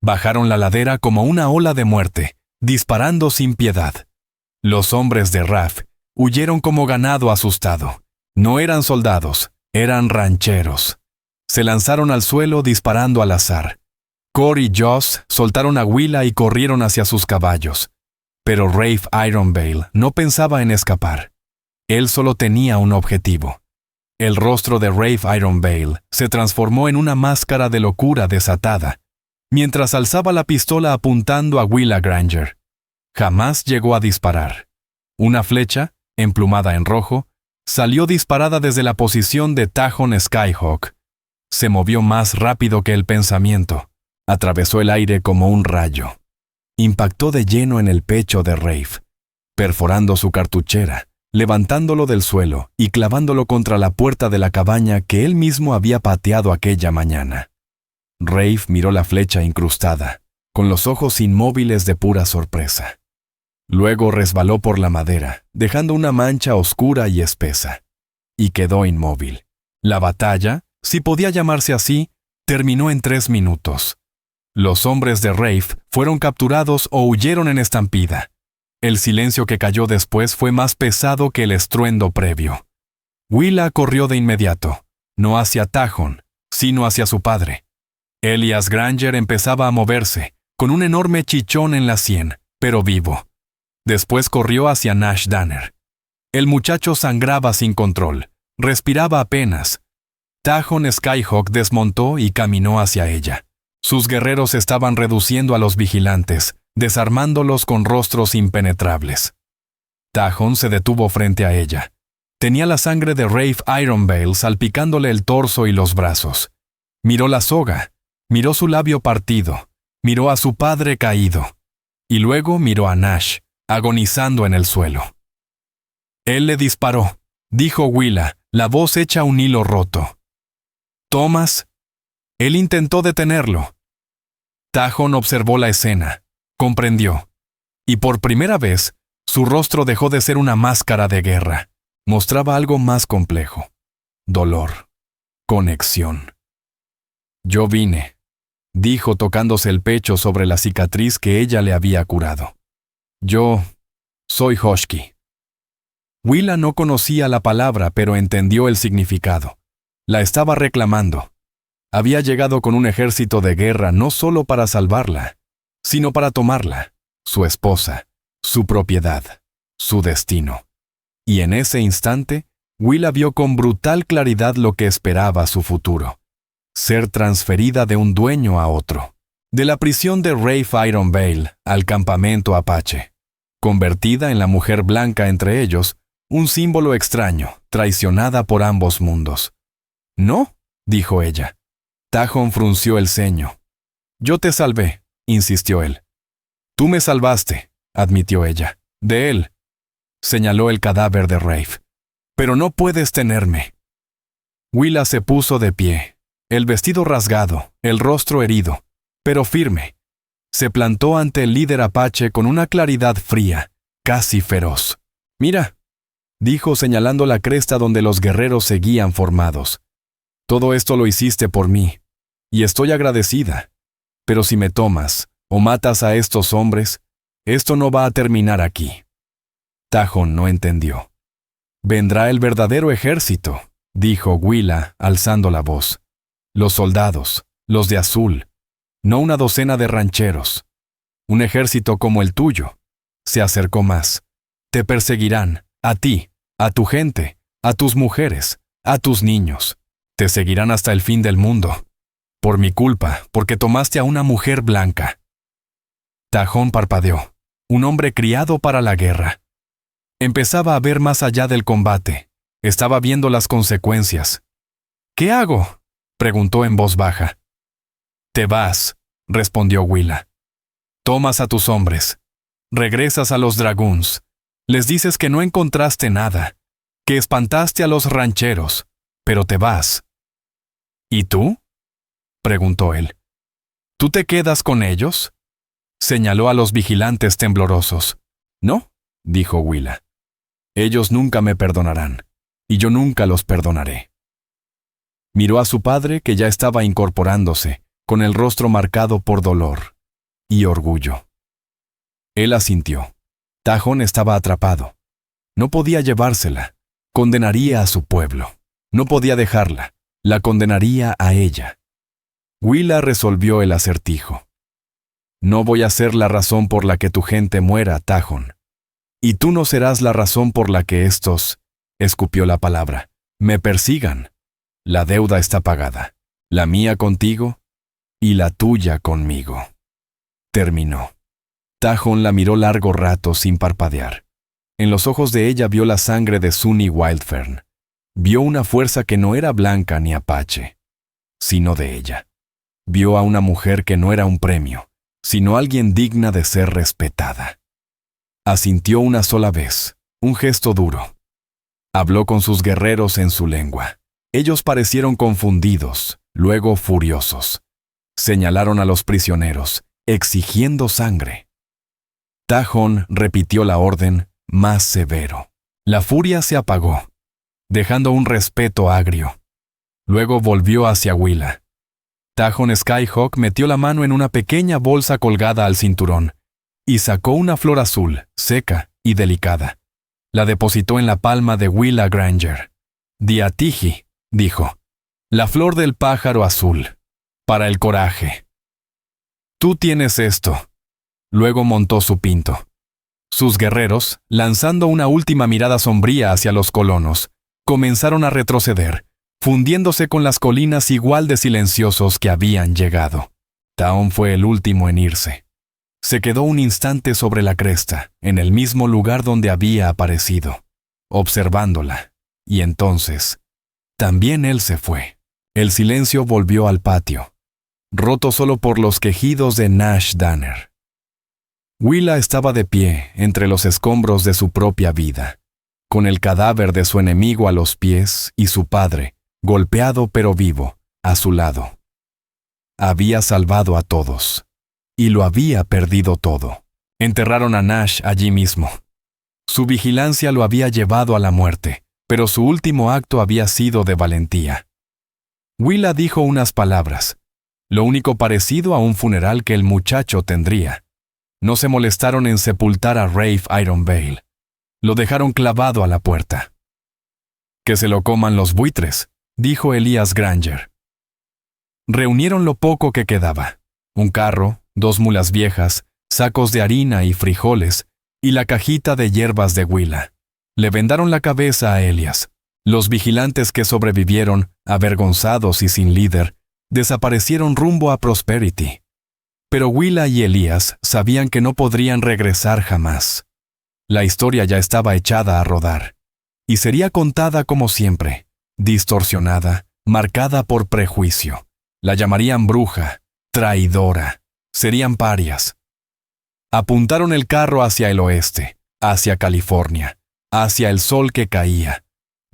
Speaker 1: Bajaron la ladera como una ola de muerte, disparando sin piedad. Los hombres de Raf huyeron como ganado asustado. No eran soldados, eran rancheros. Se lanzaron al suelo disparando al azar. Cor y Joss soltaron a Willa y corrieron hacia sus caballos. Pero Rafe Ironvale no pensaba en escapar. Él solo tenía un objetivo. El rostro de Rafe Ironvale se transformó en una máscara de locura desatada, mientras alzaba la pistola apuntando a Willa Granger. Jamás llegó a disparar. Una flecha, emplumada en rojo, salió disparada desde la posición de Tahon Skyhawk. Se movió más rápido que el pensamiento. Atravesó el aire como un rayo. Impactó de lleno en el pecho de Rafe, perforando su cartuchera, levantándolo del suelo y clavándolo contra la puerta de la cabaña que él mismo había pateado aquella mañana. Rafe miró la flecha incrustada, con los ojos inmóviles de pura sorpresa. Luego resbaló por la madera, dejando una mancha oscura y espesa, y quedó inmóvil. La batalla, si podía llamarse así, terminó en 3 minutos. Los hombres de Rafe fueron capturados o huyeron en estampida. El silencio que cayó después fue más pesado que el estruendo previo. Willa corrió de inmediato, no hacia Tahon, sino hacia su padre. Elias Granger empezaba a moverse, con un enorme chichón en la sien, pero vivo. Después corrió hacia Nash Danner. El muchacho sangraba sin control, respiraba apenas. Tahon Skyhawk desmontó y caminó hacia ella. Sus guerreros estaban reduciendo a los vigilantes, desarmándolos con rostros impenetrables. Tahon se detuvo frente a ella. Tenía la sangre de Rafe Ironvale salpicándole el torso y los brazos. Miró la soga, miró su labio partido, miró a su padre caído, y luego miró a Nash, agonizando en el suelo. «Él le disparó», dijo Willa, la voz hecha un hilo roto. «Thomas». Él intentó detenerlo. Tahon observó la escena, comprendió, y por primera vez, su rostro dejó de ser una máscara de guerra. Mostraba algo más complejo. Dolor. Conexión. «Yo vine», dijo tocándose el pecho sobre la cicatriz que ella le había curado. «Yo soy Hoshki». Willa no conocía la palabra, pero entendió el significado. La estaba reclamando. Había llegado con un ejército de guerra no solo para salvarla, sino para tomarla, su esposa, su propiedad, su destino. Y en ese instante, Willa vio con brutal claridad lo que esperaba su futuro: ser transferida de un dueño a otro, de la prisión de Rafe Iron Vale al campamento Apache, convertida en la mujer blanca entre ellos, un símbolo extraño, traicionada por ambos mundos. «No», dijo ella. Tahon frunció el ceño. «Yo te salvé», insistió él. «Tú me salvaste», admitió ella. «De él», señaló el cadáver de Rafe. «Pero no puedes tenerme». Willa se puso de pie, el vestido rasgado, el rostro herido, pero firme. Se plantó ante el líder apache con una claridad fría, casi feroz. «Mira», dijo señalando la cresta donde los guerreros seguían formados. «Todo esto lo hiciste por mí, y estoy agradecida. Pero si me tomas o matas a estos hombres, esto no va a terminar aquí». Tahon no entendió. «Vendrá el verdadero ejército», dijo Willa, alzando la voz. «Los soldados, los de azul, no una docena de rancheros. Un ejército como el tuyo». Se acercó más. «Te perseguirán, a ti, a tu gente, a tus mujeres, a tus niños. Te seguirán hasta el fin del mundo. Por mi culpa, porque tomaste a una mujer blanca». Tahon parpadeó. Un hombre criado para la guerra. Empezaba a ver más allá del combate. Estaba viendo las consecuencias. «¿Qué hago?», preguntó en voz baja. «Te vas», respondió Willa. «Tomas a tus hombres. Regresas a los Dragoons. Les dices que no encontraste nada, que espantaste a los rancheros, pero te vas». «¿Y tú?», preguntó él. «¿Tú te quedas con ellos?», señaló a los vigilantes temblorosos. «No», dijo Willa. «Ellos nunca me perdonarán, y yo nunca los perdonaré». Miró a su padre, que ya estaba incorporándose, con el rostro marcado por dolor y orgullo. Él asintió. Tahon estaba atrapado. No podía llevársela. Condenaría a su pueblo. No podía dejarla. La condenaría a ella. Willa resolvió el acertijo. «No voy a ser la razón por la que tu gente muera, Tahon. Y tú no serás la razón por la que estos», escupió la palabra, «me persigan. La deuda está pagada. La mía contigo y la tuya conmigo». Terminó. Tahon la miró largo rato sin parpadear. En los ojos de ella vio la sangre de Sunny Wildfern. Vio una fuerza que no era blanca ni apache, sino de ella. Vio a una mujer que no era un premio, sino alguien digna de ser respetada. Asintió una sola vez, un gesto duro. Habló con sus guerreros en su lengua. Ellos parecieron confundidos, luego furiosos. Señalaron a los prisioneros, exigiendo sangre. Tahon repitió la orden, más severo. La furia se apagó, dejando un respeto agrio. Luego volvió hacia Willa. Tahon Skyhawk metió la mano en una pequeña bolsa colgada al cinturón y sacó una flor azul, seca y delicada. La depositó en la palma de Willa Granger. «Diatiji», dijo, «la flor del pájaro azul, para el coraje. Tú tienes esto». Luego montó su pinto. Sus guerreros, lanzando una última mirada sombría hacia los colonos, comenzaron a retroceder, fundiéndose con las colinas igual de silenciosos que habían llegado. Tahon fue el último en irse. Se quedó un instante sobre la cresta, en el mismo lugar donde había aparecido, observándola, y entonces, también él se fue. El silencio volvió al patio, roto solo por los quejidos de Nash Danner. Willa estaba de pie entre los escombros de su propia vida, con el cadáver de su enemigo a los pies y su padre, golpeado pero vivo, a su lado. Había salvado a todos, y lo había perdido todo. Enterraron a Nash allí mismo. Su vigilancia lo había llevado a la muerte, pero su último acto había sido de valentía. Willa dijo unas palabras, lo único parecido a un funeral que el muchacho tendría. No se molestaron en sepultar a Rafe Iron Vale. Lo dejaron clavado a la puerta. «Que se lo coman los buitres», dijo Elias Granger. Reunieron lo poco que quedaba: un carro, 2 mulas viejas, sacos de harina y frijoles, y la cajita de hierbas de Willa. Le vendaron la cabeza a Elias. Los vigilantes que sobrevivieron, avergonzados y sin líder, desaparecieron rumbo a Prosperity. Pero Willa y Elías sabían que no podrían regresar jamás. La historia ya estaba echada a rodar, y sería contada como siempre, distorsionada, marcada por prejuicio. La llamarían bruja, traidora, serían parias. Apuntaron el carro hacia el oeste, hacia California, hacia el sol que caía.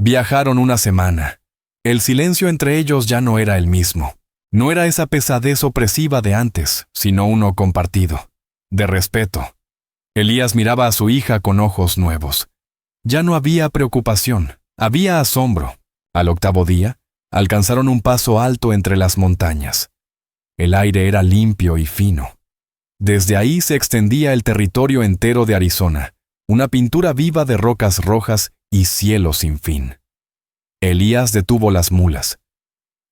Speaker 1: Viajaron una semana. El silencio entre ellos ya no era el mismo. No era esa pesadez opresiva de antes, sino uno compartido, de respeto. Elías miraba a su hija con ojos nuevos. Ya no había preocupación, había asombro. Al octavo día, alcanzaron un paso alto entre las montañas. El aire era limpio y fino. Desde ahí se extendía el territorio entero de Arizona, una pintura viva de rocas rojas y cielo sin fin. Elías detuvo las mulas.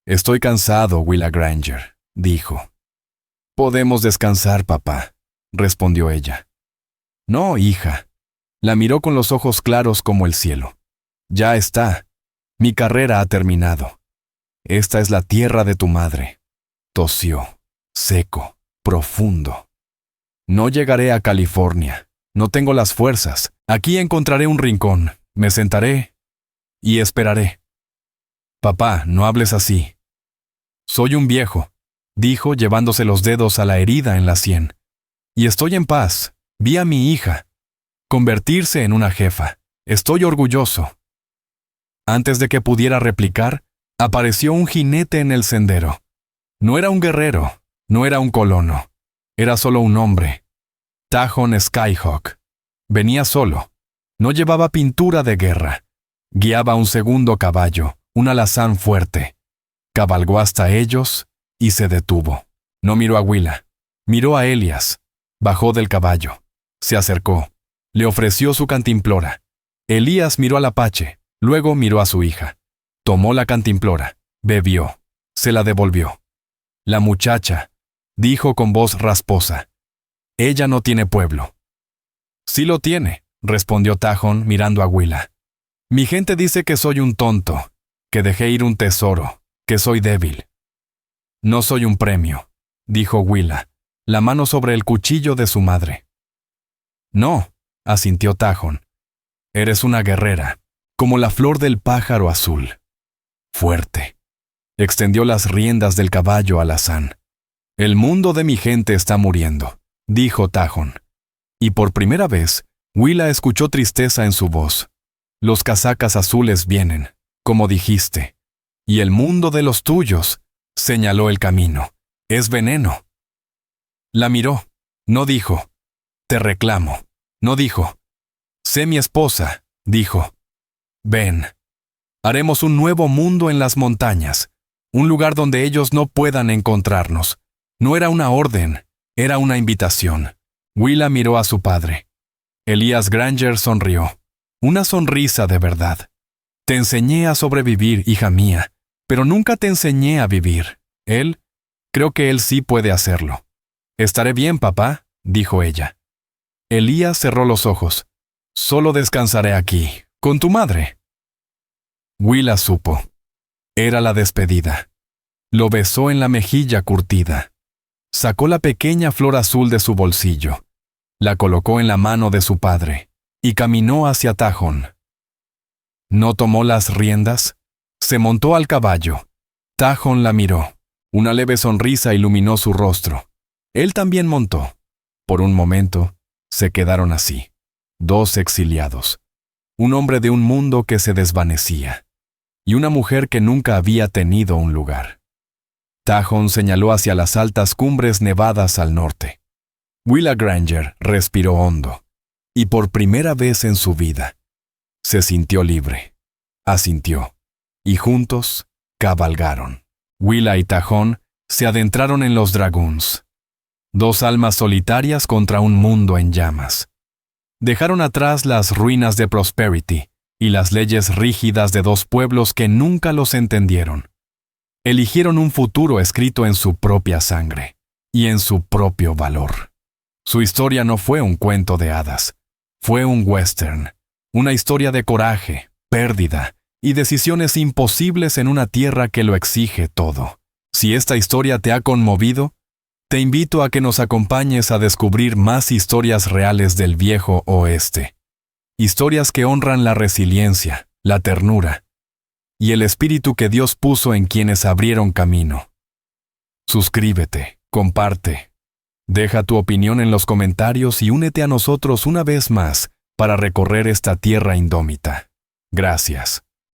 Speaker 1: «Estoy cansado, Willa Granger», dijo. «Podemos descansar, papá», respondió ella. «No, hija». La miró con los ojos claros como el cielo. «Ya está. Mi carrera ha terminado. Esta es la tierra de tu madre». Tosió, seco, profundo. «No llegaré a California. No tengo las fuerzas. Aquí encontraré un rincón. Me sentaré y esperaré». «Papá, no hables así». «Soy un viejo», dijo llevándose los dedos a la herida en la sien. «Y estoy en paz. Vi a mi hija convertirse en una jefa. Estoy orgulloso». Antes de que pudiera replicar, apareció un jinete en el sendero. No era un guerrero, no era un colono. Era solo un hombre. Tajon Skyhawk. Venía solo. No llevaba pintura de guerra. Guiaba un segundo caballo, un alazán fuerte. Cabalgó hasta ellos y se detuvo. No miró a Willa. Miró a Elías. Bajó del caballo. Se acercó. Le ofreció su cantimplora. Elías miró al apache. Luego miró a su hija. Tomó la cantimplora. Bebió. Se la devolvió. «La muchacha», dijo con voz rasposa. «Ella no tiene pueblo». «Sí lo tiene», respondió Tajon mirando a Willa. «Mi gente dice que soy un tonto, que dejé ir un tesoro, que soy débil». «No soy un premio», dijo Willa, la mano sobre el cuchillo de su madre. «No», asintió Tajon. «Eres una guerrera, como la flor del pájaro azul. Fuerte». Extendió las riendas del caballo alazán. «El mundo de mi gente está muriendo», dijo Tajon. Y por primera vez, Willa escuchó tristeza en su voz. «Los casacas azules vienen, como dijiste. Y el mundo de los tuyos», señaló el camino. «Es veneno». La miró. No dijo, «Te reclamo». No dijo, «Sé mi esposa», dijo, «Ven. Haremos un nuevo mundo en las montañas. Un lugar donde ellos no puedan encontrarnos». No era una orden, era una invitación. Willa miró a su padre. Elías Granger sonrió. Una sonrisa de verdad. «Te enseñé a sobrevivir, hija mía, pero nunca te enseñé a vivir. Creo que él sí puede hacerlo». «Estaré bien, papá», dijo ella. Elías cerró los ojos. «Solo descansaré aquí, con tu madre». Willa supo. Era la despedida. Lo besó en la mejilla curtida. Sacó la pequeña flor azul de su bolsillo. La colocó en la mano de su padre y caminó hacia Tajon. No tomó las riendas. Se montó al caballo. Tajon la miró. Una leve sonrisa iluminó su rostro. Él también montó. Por un momento, se quedaron así. Dos exiliados. Un hombre de un mundo que se desvanecía. Y una mujer que nunca había tenido un lugar. Tajon señaló hacia las altas cumbres nevadas al norte. Willa Granger respiró hondo, y por primera vez en su vida, se sintió libre. Asintió, y juntos cabalgaron. Willa y Tajon se adentraron en los Dragoons. Dos almas solitarias contra un mundo en llamas. Dejaron atrás las ruinas de Prosperity y las leyes rígidas de dos pueblos que nunca los entendieron. Eligieron un futuro escrito en su propia sangre y en su propio valor. Su historia no fue un cuento de hadas, fue un western, una historia de coraje, pérdida y decisiones imposibles en una tierra que lo exige todo. Si esta historia te ha conmovido, te invito a que nos acompañes a descubrir más historias reales del viejo oeste. Historias que honran la resiliencia, la ternura y el espíritu que Dios puso en quienes abrieron camino. Suscríbete, comparte, deja tu opinión en los comentarios y únete a nosotros una vez más para recorrer esta tierra indómita. Gracias.